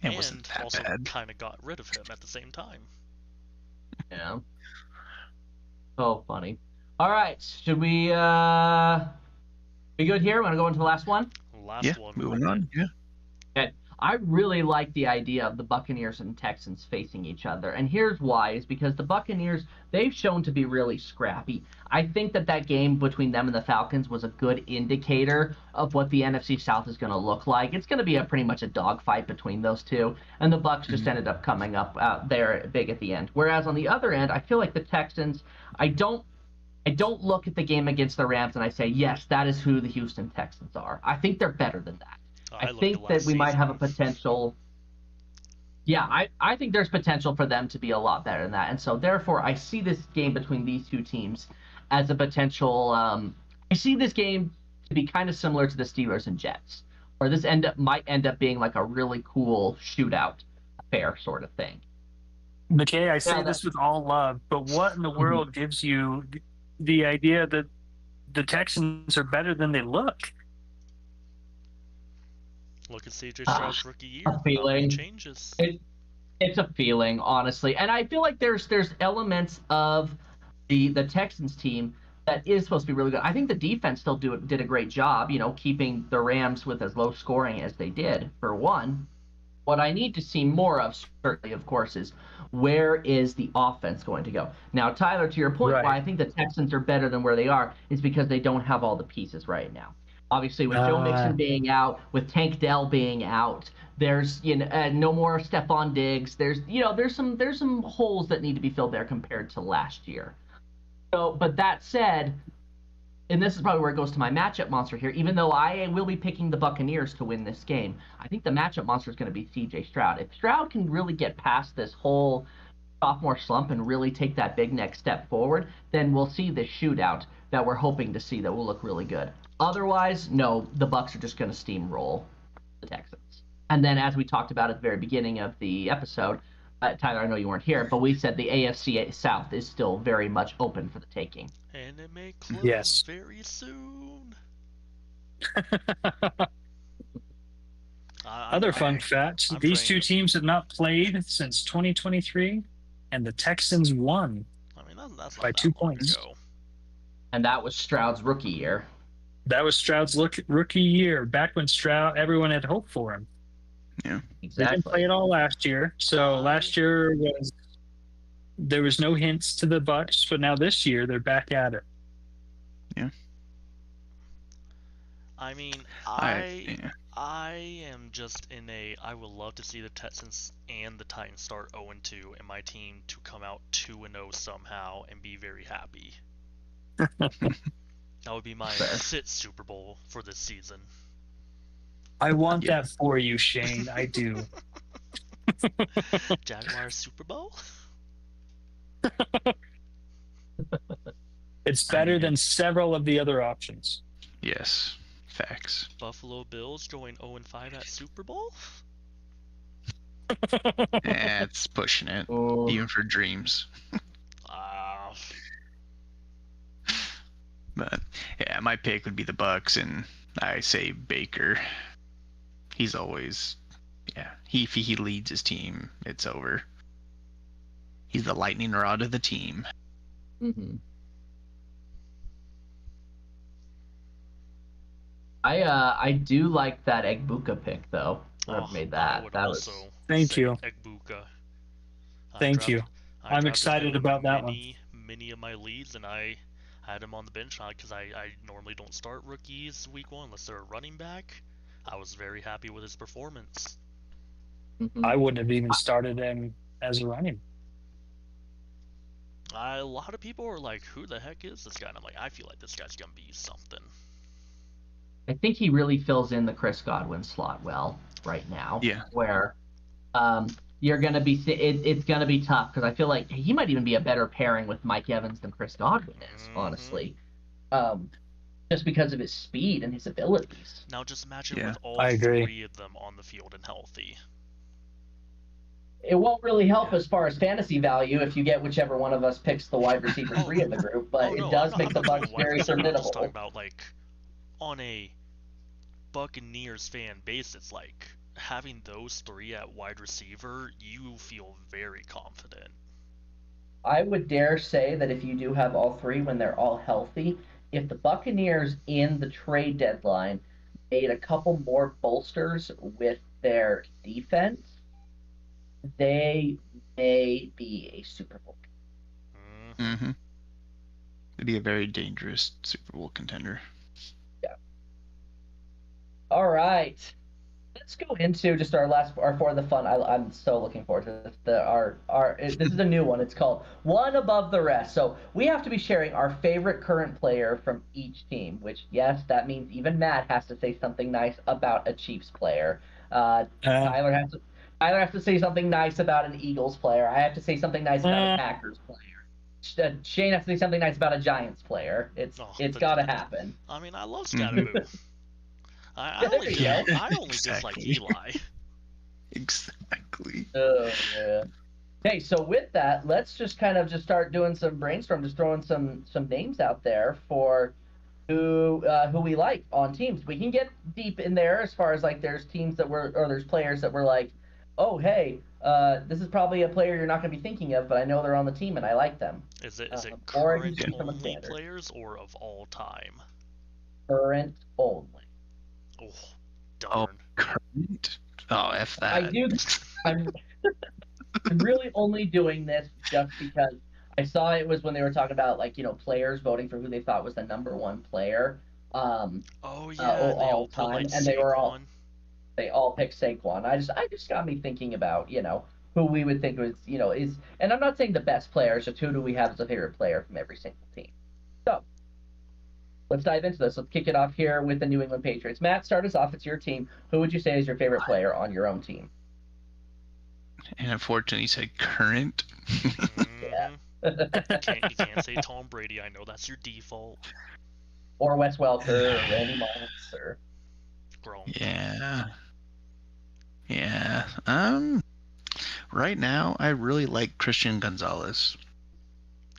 It wasn't that also bad. kind of got rid of him at the same time. Yeah. Oh, funny. All right, should we be good here? Want to go into the last one? Last one. Moving on. Yeah. Okay. I really like the idea of the Buccaneers and Texans facing each other. And here's why, is because the Buccaneers, they've shown to be really scrappy. I think that game between them and the Falcons was a good indicator of what the NFC South is going to look like. It's going to be pretty much a dogfight between those two. And the Bucs just ended up coming up out there big at the end. Whereas on the other end, I feel like the Texans, I don't look at the game against the Rams and I say, yes, that is who the Houston Texans are. I think they're better than that. I think that we might have a potential. Yeah, I think there's potential for them to be a lot better than that. And so, therefore, I see this game between these two teams as a potential. I see this game to be kind of similar to the Steelers and Jets, where this might end up being like a really cool shootout affair sort of thing. McKay, I say this with all love, but what in the world gives you the idea that the Texans are better than they look? Look at CJ Stroud's rookie year. A feeling. Changes. It's a feeling, honestly, and I feel like there's elements of the Texans team that is supposed to be really good. I think the defense still did a great job, keeping the Rams with as low scoring as they did, for one. What I need to see more of, certainly, of course, is where is the offense going to go? Now, Tyler, to your point, Right. why I think the Texans are better than where they are is because they don't have all the pieces right now. Obviously, with Joe Mixon being out, with Tank Dell being out, there's no more Stephon Diggs. There's some holes that need to be filled there compared to last year. So, but that said, and this is probably where it goes to my matchup monster here. Even though I will be picking the Buccaneers to win this game, I think the matchup monster is going to be C.J. Stroud. If Stroud can really get past this whole sophomore slump and really take that big next step forward, then we'll see this shootout that we're hoping to see that will look really good. Otherwise, no, the Bucs are just going to steamroll the Texans. And then, as we talked about at the very beginning of the episode, Tyler, I know you weren't here, but we said the AFC South is still very much open for the taking. And it may close Yes. very soon. Other fun facts: these two teams have not played since 2023, and the Texans won. I mean, that's not by that 2 long points. ago. And that was Stroud's rookie year. That was Stroud's rookie year, back when everyone had hoped for him. Yeah. They didn't play it all last year. So last year there was no hints to the Bucs, but now this year they're back at it. Yeah. I mean, Yeah. I am just I would love to see the Texans and the Titans start 0-2 and my team to come out 2-0 somehow and be very happy. That would be my sit Super Bowl for this season. I want that for you, Shane. I do. Jaguars Super Bowl? It's better than several of the other options. Yes. Facts. Buffalo Bills going 0-5 at Super Bowl? It's pushing it, Oh. even for dreams. But yeah, my pick would be the Bucs, and I say Baker. He's always, if he leads his team, it's over. He's the lightning rod of the team. Mm-hmm. I do like that Egbuka pick though. I've made that. I would That also was. Thank say you. Egbuka. Thank you. I I'm drafted excited him about that many of my leads, and I had him on the bench because I normally don't start rookies week one unless they're a running back. I was very happy with his performance. Mhm. I wouldn't have even started him as a running. A lot of people are like, "Who the heck is this guy?" And I'm like, I feel like this guy's gonna be something. I think he really fills in the Chris Godwin slot well right now. Yeah. Where you're gonna be it's gonna be tough because I feel like he might even be a better pairing with Mike Evans than Chris Godwin is, honestly. Just because of his speed and his abilities. Now just imagine Yeah, with all I agree. 3 of them on the field and healthy. it won't really help as far as fantasy value if you get whichever one of us picks the wide receiver 3 of the group, but it does make the Bucs very formidable. I'm just talking about, like, on a Buccaneers fan basis, like, having those 3 at wide receiver, you feel very confident. I would dare say that if you do have all 3 when they're all healthy, if the Buccaneers in the trade deadline made a couple more bolsters with their defense, they may be a Super Bowl. Mm-hmm. It'd be a very dangerous Super Bowl contender. Yeah. All right. Let's go into just our for the fun. I'm so looking forward to this. This is a new one. It's called One Above the Rest. So we have to be sharing our favorite current player from each team. Which, yes, that means even Matt has to say something nice about a Chiefs player. Tyler has to say something nice about an Eagles player. I have to say something nice about a Packers player. Shane has to say something nice about a Giants player. It's got to happen. I mean, I love Scatterboo. I only dislike Eli. Exactly. Oh, yeah. Okay, so with that, let's just kind of just start doing some brainstorm, just throwing some names out there for who we like on teams. We can get deep in there as far as like there's players that were like, oh hey, this is probably a player you're not going to be thinking of, but I know they're on the team and I like them. Is it current only players or of all time? Current only. Oh, darn. Current? Oh, F that. I'm really only doing this just because I saw it was when they were talking about, like, players voting for who they thought was the number 1 player. All time, like, and they all picked Saquon. I just got me thinking about, who we would think was, is, and I'm not saying the best players, just who do we have as a favorite player from every single team. So let's dive into this. Let's kick it off here with the New England Patriots. Matt, start us off. It's your team. Who would you say is your favorite player on your own team? And unfortunately, you said current. Yeah. You can't say Tom Brady. I know that's your default. Or Wes Welker, or Randy Moss, or Gronk. Yeah. Right now, I really like Christian Gonzalez.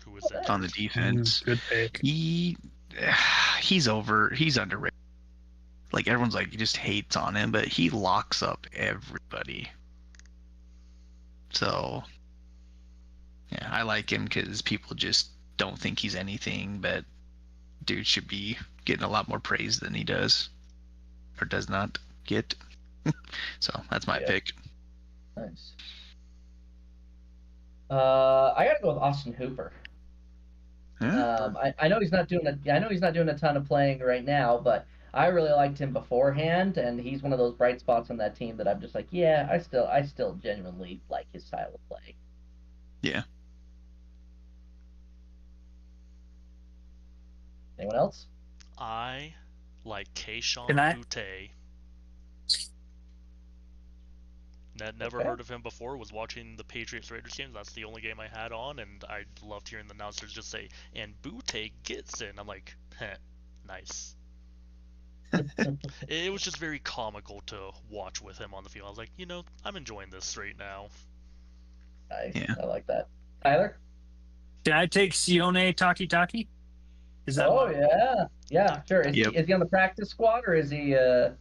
Who is that? On the defense. Good pick. He's underrated. Like, everyone's like, he just hates on him, but he locks up everybody. So, yeah, I like him because people just don't think he's anything, but dude should be getting a lot more praise than he does, or does not get. So that's my pick. Nice. I gotta go with Austin Hooper. I know he's not doing a ton of playing right now, but I really liked him beforehand, and he's one of those bright spots on that team that I'm just like, yeah, I still genuinely like his style of play. Yeah. Anyone else? I like Kayshon Boutte. Never heard of him before. Was watching the Patriots Raiders games. That's the only game I had on, and I loved hearing the announcers just say, "And Boutte gets it." And I'm like, nice. It was just very comical to watch with him on the field. I was like, I'm enjoying this right now. Nice. Yeah. I like that. Tyler? Can I take Sione Takitaki? Is that? Oh yeah, sure. Is he on the practice squad or is he a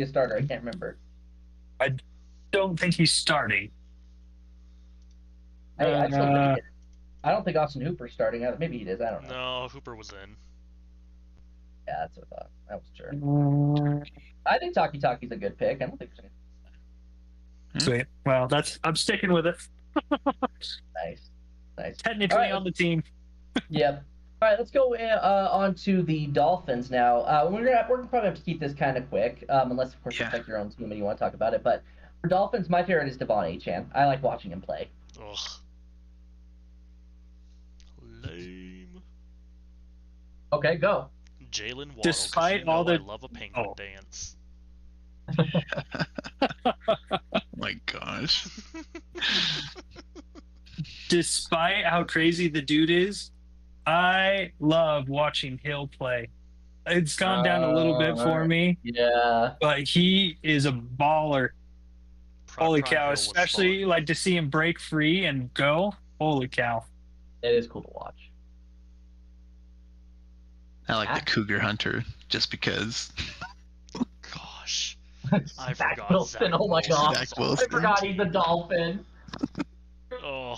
starter? I can't remember. I don't think he's starting. I don't think Austin Hooper's starting. Maybe he is. I don't know. No, Hooper was in. Yeah, that's what I thought. I was sure. I think Takitaki's a good pick. I don't think there's any. Sweet. Well, I'm sticking with it. Nice. Technically on the team. Yep. All right, let's go on to the Dolphins now. We're gonna probably have to keep this kind of quick, unless of course you like your own team and you want to talk about it. But for Dolphins, my favorite is Devon Achane. I like watching him play. Ugh. Lame. Okay, go. Jalen Waddle. Despite all I love a penguin dance. Oh my gosh. Despite how crazy the dude is, I love watching Hill play. It's gone down a little bit for me. Yeah. But he is a baller. Holy Prime cow! Hill was Especially fun. like to see him break free and go. Holy cow! It is cool to watch. I like the Cougar Hunter just because. Gosh, I Zach forgot Wilson. Zach Oh my Wilson god. Zach was on Wilson. I forgot he's a Dolphin. Oh,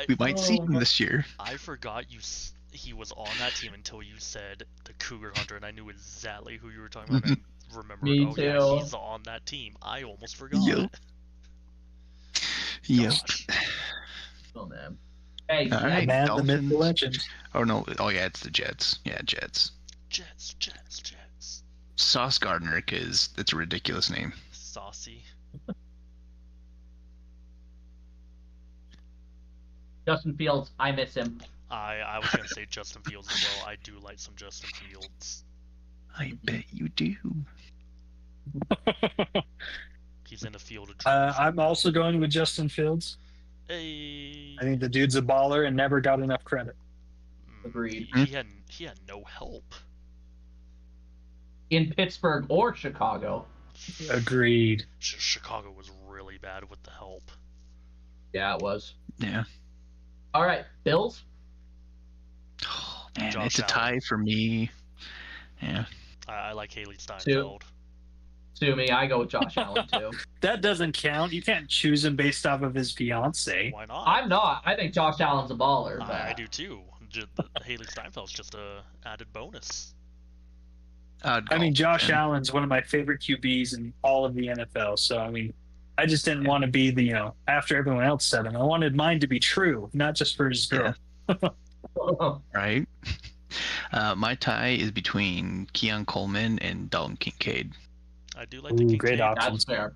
We might see him this year. I forgot he was on that team until you said the Cougar Hunter, and I knew exactly who you were talking about. And I remembered, Me oh yeah, too. he's on that team. I almost forgot. Yup. Yep. Gosh. Oh man. Hey, All right, Man, the myth, the Dolphins. legend. Oh no! Oh yeah, it's the Jets. Yeah, Jets. Jets. Sauce Gardner, because it's a ridiculous name. Saucy. Justin Fields, I miss him. I was gonna say Justin Fields as well. I do like some Justin Fields. I bet you do. He's in the field of dreams. I'm also going with Justin Fields. Hey. I think the dude's a baller and never got enough credit. Agreed. He had no help. In Pittsburgh or Chicago. Agreed. Chicago was really bad with the help. Yeah, it was. Yeah. All right, Bills. Oh, man, Josh it's a Allen. tie for me. Yeah. I like Haley Steinfeld. Sue me, I go with Josh Allen too. That doesn't count. You can't choose him based off of his fiance. Why not? I'm not. I think Josh Allen's a baller. But I do too. Haley Steinfeld's just a added bonus. I mean, Josh Allen's one of my favorite QBs in all of the NFL. So, I mean, I just didn't want to be the, after everyone else said him. I wanted mine to be true, not just for his girl. Right. My tie is between Keon Coleman and Dalton Kincaid. I do like the Kincaid. great option. That's fair.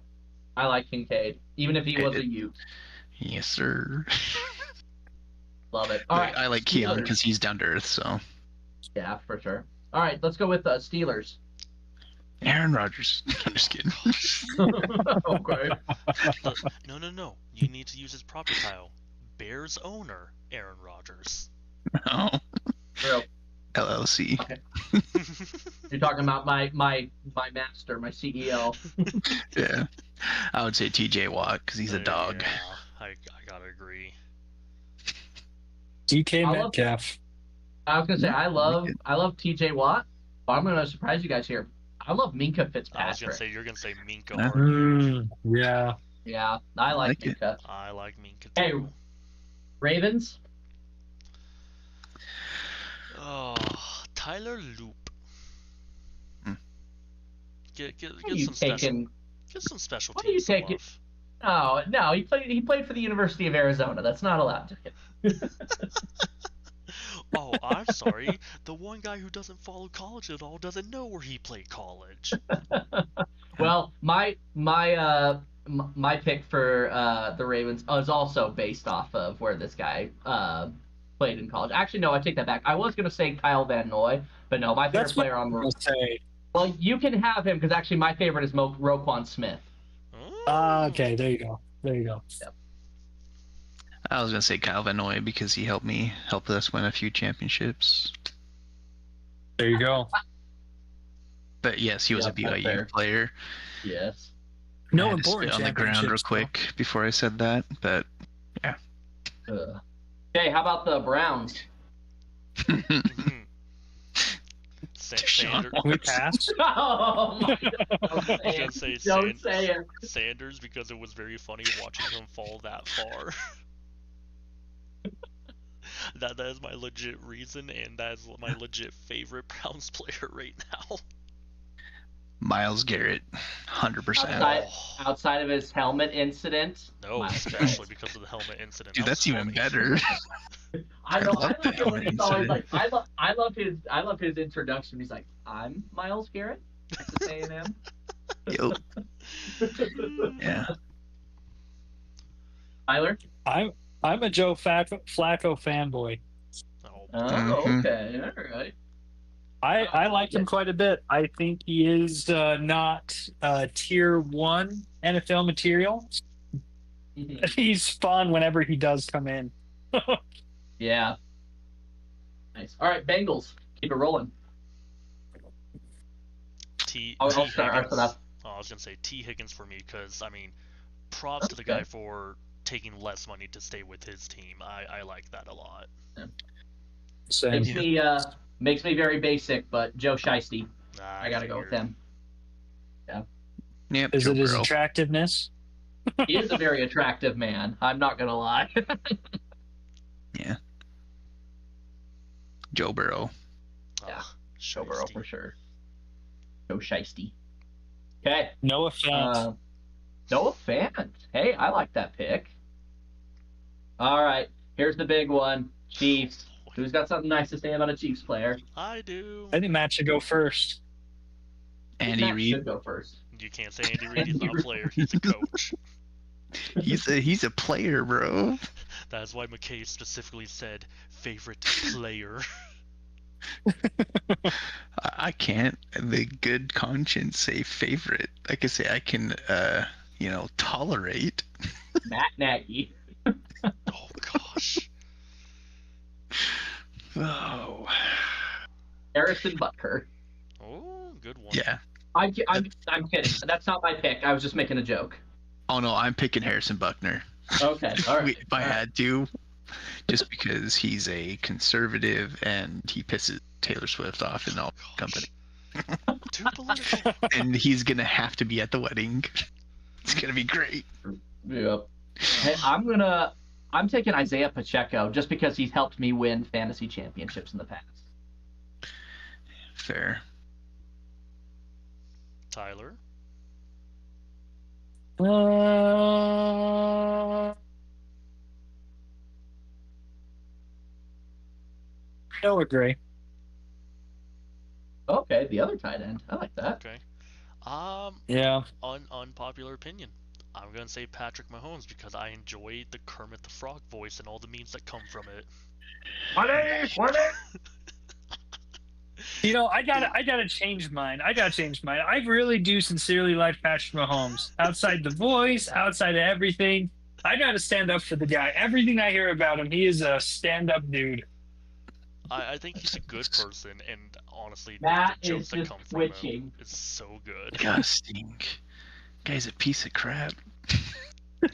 I like Kincaid, even if he was a Ute. Yes, sir. Love it. All right, I like Keon Steelers. because he's down to earth. So Yeah, for sure. All right, let's go with Steelers. Aaron Rodgers. I'm just kidding. Okay. No. You need to use his proper title. Bears owner, Aaron Rodgers. No. Real. LLC. You're talking about my master, my CEO. Yeah. I would say TJ Watt because he's a dog. Yeah, I gotta agree. DK I love- Metcalf. I was gonna say I love it. TJ Watt, but I'm gonna surprise you guys here. I love Minka I was Fitzpatrick. gonna say you're gonna say Minka. Yeah. Or Yeah. Yeah, I like like it. Minka. I like Minka Hey. too. Ravens. Oh, Tyler Loop. Hmm. Get What are you some special. taking? Get some special What are you teams to taking? love. No, he played for the University of Arizona. That's not allowed to. Oh, I'm sorry. The one guy who doesn't follow college at all doesn't know where he played college. Well, my pick for the Ravens is also based off of where this guy played in college. Actually, no, I take that back. I was gonna say Kyle Van Noy, but no, my favorite That's what player on the I'll say. well, you can have him because actually my favorite is Roquan Smith. Okay, there you go. I was gonna say Kyle Van Noy because he helped us win a few championships. There you go. But yes, he was Yeah, a that's BYU fair. player. Yes. No I had to important spit on the ground real championships, though. quick before I said that, but Okay, how about the Browns? Mhm. Deshaun Sanders. We passed. Oh my God. I was gonna say Don't say it. Sanders because it was very funny watching him fall that far. That is my legit reason, and that is my legit favorite Browns player right now. Miles Garrett, 100%. Outside- Outside of his helmet incident. No, My especially God. because of the helmet incident. Dude, That that's was even funny. better. I know. I love the I love helmet he's always like, incident. I love his introduction. He's like, I'm Miles Garrett, Texas A&M. Yo, yeah. Tyler. I'm a Joe Flacco fanboy. Oh, Oh, Mhm. okay, all right. I like him quite a bit. I think he is not tier 1 NFL material. Mhm. He's fun whenever he does come in. Yeah. Nice. All right, Bengals. Keep it rolling. T. I'll T. start after Higgins. that. Oh, I was gonna say T. Higgins for me because I mean, props to the guy Okay. for taking less money to stay with his team. I like that a lot. Same. Makes me very basic, but Joe Shiesty. I gotta go with figured. him. Yep. Is Joe it his Burrow. attractiveness? He is a very attractive man. I'm not gonna lie. Yeah. Joe Burrow. Yeah, Ah, Joe Burrow shiesty. for sure. Joe Shiesty. Okay. No offense. Noah Fant. Hey, I like that pick. All right, here's the big one. Chiefs. Who's got something nice to say about a Chiefs player? I do. I think Matt should go first. Andy Matt Reid. should go first. You can't say Andy Reid. He's Andy not a player. He's a coach. He's a player, bro. That's why McKay specifically said favorite player. I can't, in the good conscience, say favorite. I can say I can, tolerate. Matt Nagy. Oh gosh. Oh. Harrison Butker. Oh, good one. Yeah. I'm kidding. That's not my pick. I was just making a joke. Oh no, I'm picking Harrison Buckner. Okay. All right. If I had to, just because he's a conservative and he pisses Taylor Swift off in all company, Too political. and he's gonna have to be at the wedding. It's gonna be great. Yep. Hey, I'm taking Isaiah Pacheco just because he's helped me win fantasy championships in the past. Fair. Tyler. Noah Gray. Okay, the other tight end. I like that. Okay. Yeah. Unpopular opinion. I'm gonna say Patrick Mahomes because I enjoy the Kermit the Frog voice and all the memes that come from it. You know, I gotta change mine. I really do sincerely like Patrick Mahomes. Outside the voice, outside of everything, I gotta stand up for the guy. Everything I hear about him, he is a stand-up dude. I think he's a good person, and honestly, Matt the jokes is that just come from him twitching. is so good. Disgusting. Guy's a piece of crap.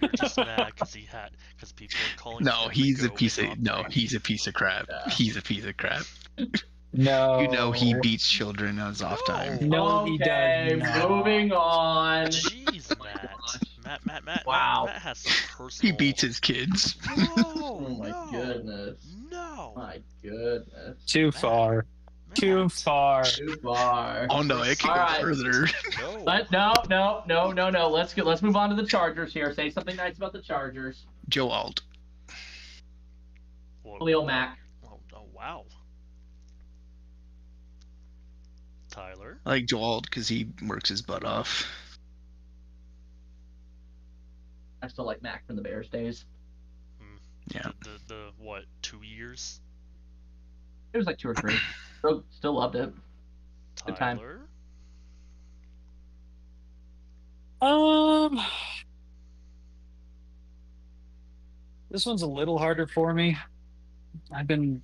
You're just mad because people are calling. No, him he's a goat piece and of not Brady. he's a piece of crap. Yeah. He's a piece of crap. No. You know he beats children on his off time. No, he Okay, does not. moving on. Jeez, Matt. Wow. Matt has some personal. He beats his kids. No, Oh my no, goodness. No. My goodness. Too far. Too Matt, far. Too far. Oh no, it can All go right. further. No. But no. Let's move on to the Chargers here. Say something nice about the Chargers. Joe Alt. Well, Khalil Mack. oh wow. Tyler. I like Joe Alt because he works his butt off. I still like Mack from the Bears days. Yeah. The what? 2 years. It was like 2 or 3. Still loved it. Good time. Tyler. This one's a little harder for me. I don't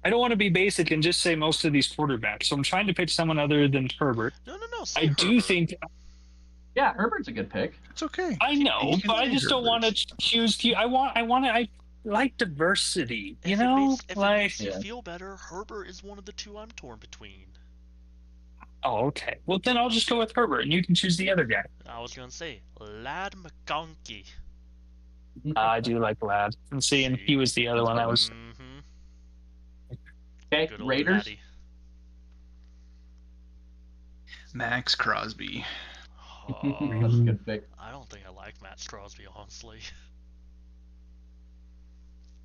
want to be basic and just say most of these quarterbacks, so I'm trying to pick someone other than Herbert. No. Say I do Herbert. think Yeah, Herbert's a good pick. It's okay. I know, You can but I say just don't want to Herbert. choose. I like diversity. If You it know, makes, if it like makes you Yeah. feel better, Herbert is one of the two I'm torn between. oh, okay. Well, then I'll just go with Herbert, and you can choose the other guy. I was gonna say Lad McConkey. I do like Lad. And seeing he was the other one I was. Mm-hmm. Okay, Good old Raiders. Laddie. Max Crosby. That's a Oh, good pick. I don't think I like Matt Crosby, honestly.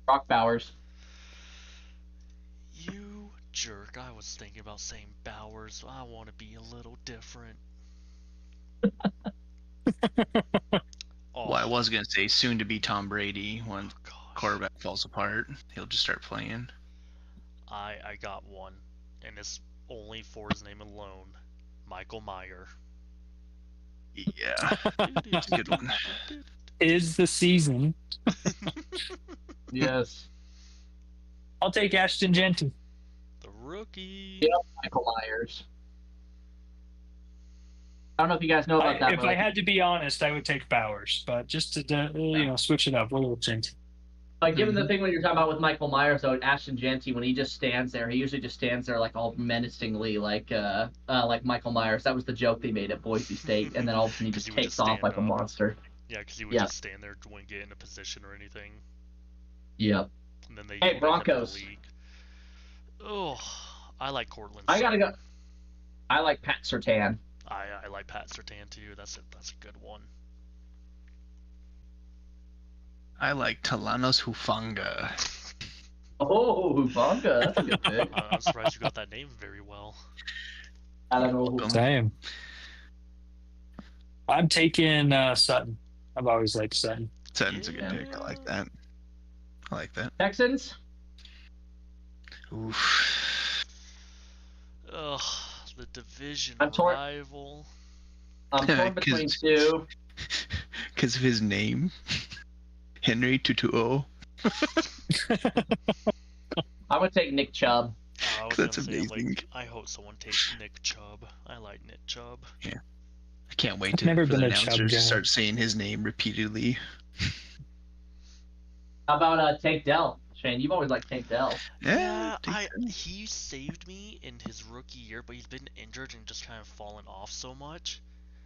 Brock Bowers. You jerk. I was thinking about saying Bowers. I want to be a little different. Oh, Well, I was gonna say soon to be Tom Brady when gosh. quarterback falls apart. He'll just start playing. I got one, and it's only for his name alone. Michael Meyer. Yeah, it's a good one. Is the season. Yes. I'll take Ashton Genty. The rookie. Yeah. Michael Myers. I don't know if you guys know about that. If I had to be honest, I would take Bowers, but just to switch it up, a little change. But given the thing when you're talking about with Michael Myers, though, Ashton Genty, when he just stands there, he usually just stands there like all menacingly, like Michael Myers. That was the joke they made at Boise State, and then all of a sudden he just takes off like a monster. Yeah, because he would just stand there, wouldn't get in a position or anything. Yep. And then they Broncos. Oh, I like Cortland. I gotta go. I like Pat Surtain. I like Pat Surtain too. That's a good one. I like Talanos Hufanga. Oh, Hufanga. That's a good pick. I'm surprised you got that name very well. I don't know. Same. I'm taking Sutton. I've always liked Sutton. Sutton's a good pick. I like that. Texans? Oof. Ugh, the division rival. I'm torn between two. Because of his name. Henry Tutuo. I would take Nick Chubb. That's amazing. I hope someone takes Nick Chubb. I like Nick Chubb. Yeah. I can't wait for the announcers to start saying his name repeatedly. How about Tank Dell? Shane, you've always liked Tank Dell. Yeah, he saved me in his rookie year, but he's been injured and just kind of fallen off so much.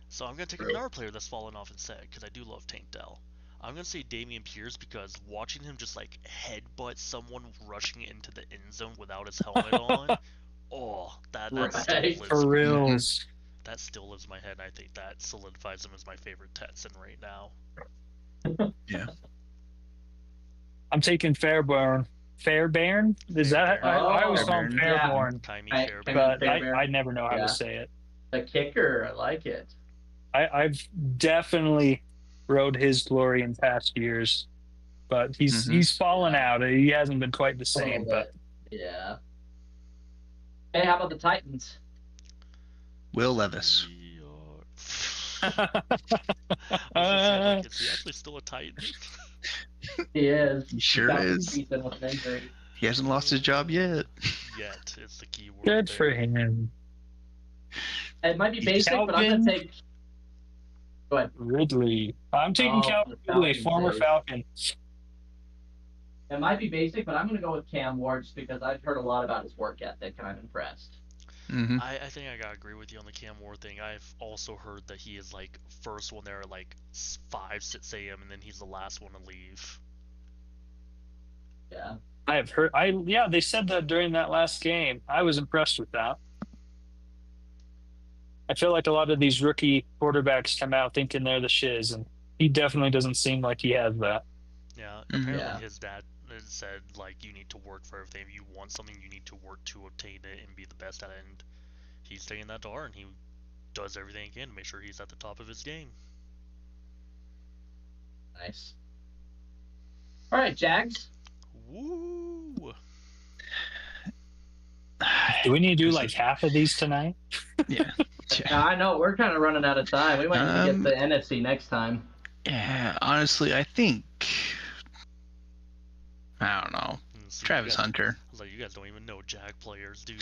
So I'm going to take another player that's fallen off instead, because I do love Tank Dell. I'm going to say Dameon Pierce, because watching him just like headbutt someone rushing into the end zone without his helmet on, that still lives for reals. That still lives in my head, and I think that solidifies him as my favorite Texan right now. Yeah. I'm taking Fairbairn. Fairbairn? Is that? I always call him Fairbairn. But I never know how to say it. The kicker, I like it. I've definitely rode his glory in past years, but he's fallen out. He hasn't been quite the same. But yeah. Hey, how about the Titans? Will Levis. Is he actually still a Titan? He is. He sure is. He hasn't lost his job yet. Yet, it's the key word. Good for him. It might be basic, but I'm going to take... Go ahead. Ridley. I'm taking Calvin Ridley, former Falcon. It might be basic, but I'm going to go with Cam Ward just because I've heard a lot about his work ethic and I'm impressed. Mm-hmm. I think I gotta agree with you on the Cam Ward thing. I've also heard that he is like first one there at like 5-6 a.m. and then he's the last one to leave. Yeah. I've heard. They said that during that last game. I was impressed with that. I feel like a lot of these rookie quarterbacks come out thinking they're the shiz, and he definitely doesn't seem like he has that. Yeah, apparently his dad said like you need to work for everything. If you want something, you need to work to obtain it and be the best at it. And he's taking that to heart, and he does everything he can to make sure he's at the top of his game. Nice. All right, Jags. Woo! Do we need to do like half of these tonight? Yeah. I know we're kind of running out of time. We might need to get the NFC next time. Yeah, honestly, I think. I don't know. Travis Hunter. I was like, you guys don't even know Jag players, do you?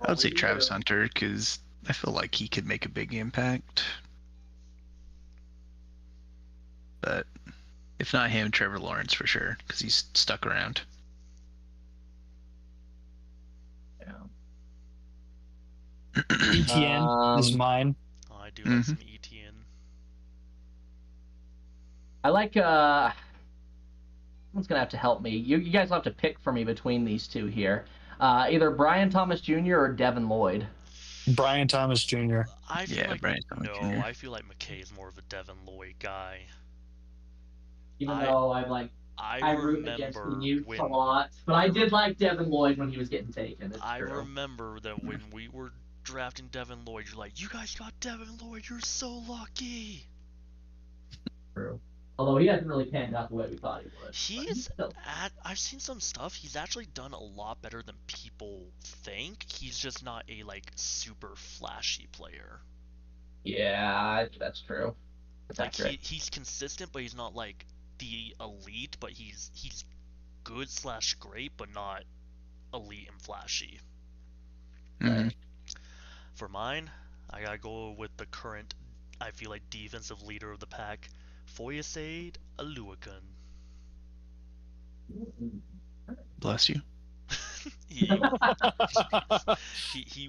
I would say Travis Hunter because I feel like he could make a big impact. But if not him, Trevor Lawrence for sure because he's stuck around. Yeah. ETN is mine. Oh, I do like some ETN. I like someone's gonna have to help me. You guys will have to pick for me between these two here. Either Brian Thomas Jr. or Devin Lloyd. Brian Thomas Jr. I feel like Brian Thomas Jr. I feel like McKay is more of a Devin Lloyd guy. Even though I root against the Utes a lot, but I did like Devin Lloyd when he was getting taken. I remember that when we were drafting Devin Lloyd, you're like, you guys got Devin Lloyd, you're so lucky. True. Although he hasn't really panned out the way we thought he would. I've seen some stuff. He's actually done a lot better than people think. He's just not a super flashy player. Yeah, that's true. That's he's consistent, but he's not like the elite. But he's good / great, but not elite and flashy. Mm-hmm. For mine, I gotta go with the current, I feel like, defensive leader of the pack, Foyesade Oluokun. Bless you. he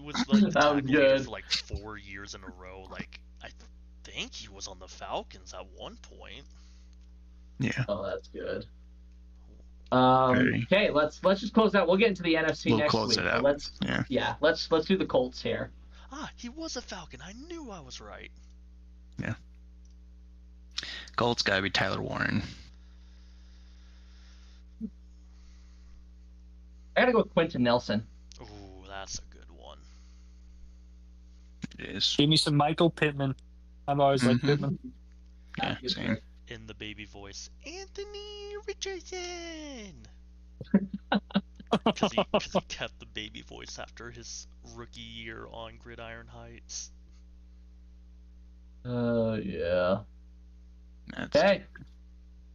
was like the That tackle was leader good. for like 4 years in a row. Like I think he was on the Falcons at one point. Yeah. Oh, that's good. Very. Okay, let's just close out. We'll get into the NFC We'll next close week. it but out. Yeah. let's do the Colts here. Ah, he was a Falcon. I knew I was right. Colts gotta be Tyler Warren. I gotta go with Quentin Nelson. Ooh, that's a good one. It is. Give me some Michael Pittman. I've always liked Mhm. Pittman. Yeah, same. In the baby voice, Anthony Richardson. Because he kept the baby voice after his rookie year on Gridiron Heights. Yeah. That's Okay.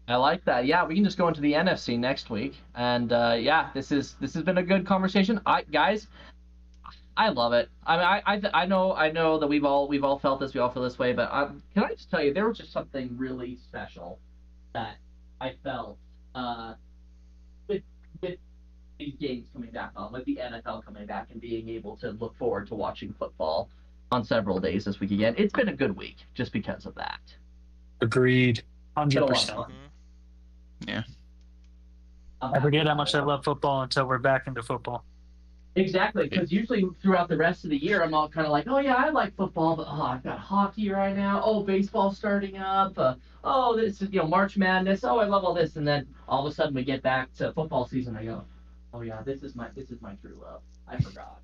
I like that. Yeah, we can just go into the NFC next week. And yeah, this has been a good conversation. Guys, I love it. I mean, I know that we've all felt this. We all feel this way. But can I just tell you, there was just something really special that I felt with these games coming back on, with the NFL coming back, and being able to look forward to watching football on several days this week again. It's been a good week just because of that. Agreed. Been a lot of 100%. fun. Yeah. I forget how much I love football until we're back into football. Exactly, because usually throughout the rest of the year, I'm all kind of like, oh yeah, I like football, but I've got hockey right now. Oh, baseball's starting up. Oh, this is March Madness. Oh, I love all this, and then all of a sudden we get back to football season. I go, oh yeah, this is my true love. I forgot.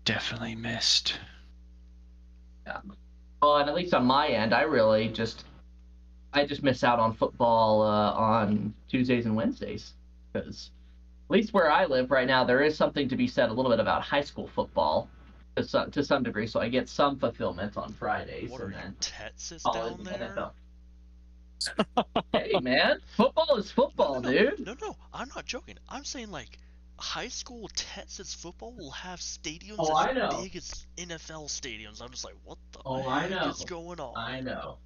Definitely missed. Yeah. Well, and at least on my end, I just miss out on football on Tuesdays and Wednesdays because. At least where I live right now, there is something to be said a little bit about high school football to some degree. So I get some fulfillment on Fridays. What and are you, then Texas college down and there? NFL. Hey man, football is football, dude. No, I'm not joking. I'm saying like high school Texas football will have stadiums I as know. big as NFL stadiums. I'm just like, what the I heck know. is going on? I know.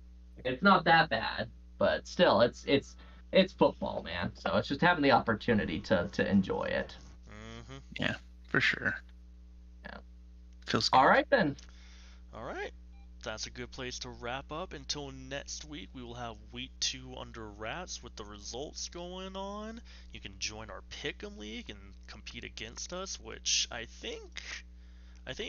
It's not that bad, but still, it's football, man. So it's just having the opportunity to enjoy it. Mm-hmm. Yeah, for sure. Yeah. Feels good. All right then. All right. That's a good place to wrap up. Until next week, we will have week 2 under wraps with the results going on. You can join our Pick'em League and compete against us, which I think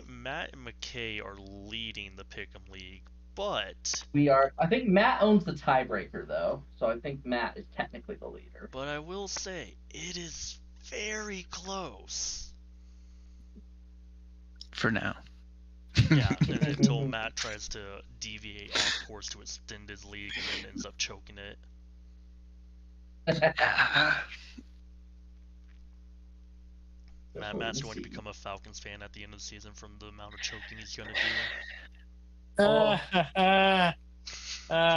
Matt and McKay are leading the Pick'em League, but We are. I think Matt owns the tiebreaker though, so I think Matt is technically the leader. I will say it is very close. For now. Yeah, until Matt tries to deviate off course to extend his league and then ends up choking it. Matt's going to become a Falcons fan at the end of the season from the amount of choking he's going to do. I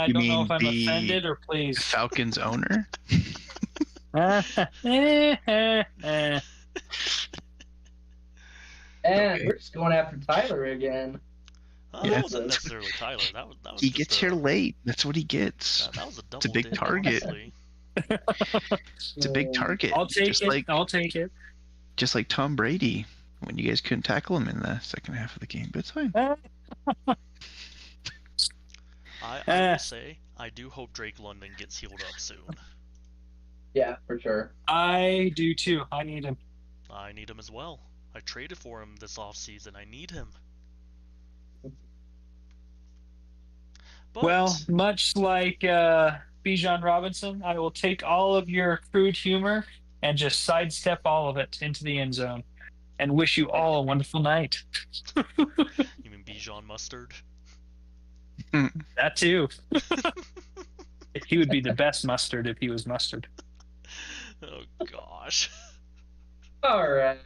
You don't know mean if I'm the offended or pleased. Falcons owner? And we're just going after Tyler again. That Yeah. wasn't necessarily Tyler. That was He just gets a, here late. That's what he gets. That was a double a big dip, target. honestly. It's a big target. I'll take just it. Like, I'll take it. just like Tom Brady when you guys couldn't tackle him in the second half of the game. But it's fine. I will say, I do hope Drake London gets healed up soon. Yeah, for sure. I do too. I need him. I need him as well. I traded for him this offseason. I need him. But, Well, much like Bijan Robinson, I will take all of your crude humor and just sidestep all of it into the end zone and wish you all a wonderful night. you mean Bijan Mustard? That too. He would be the best mustard if he was mustard. Oh gosh. All right.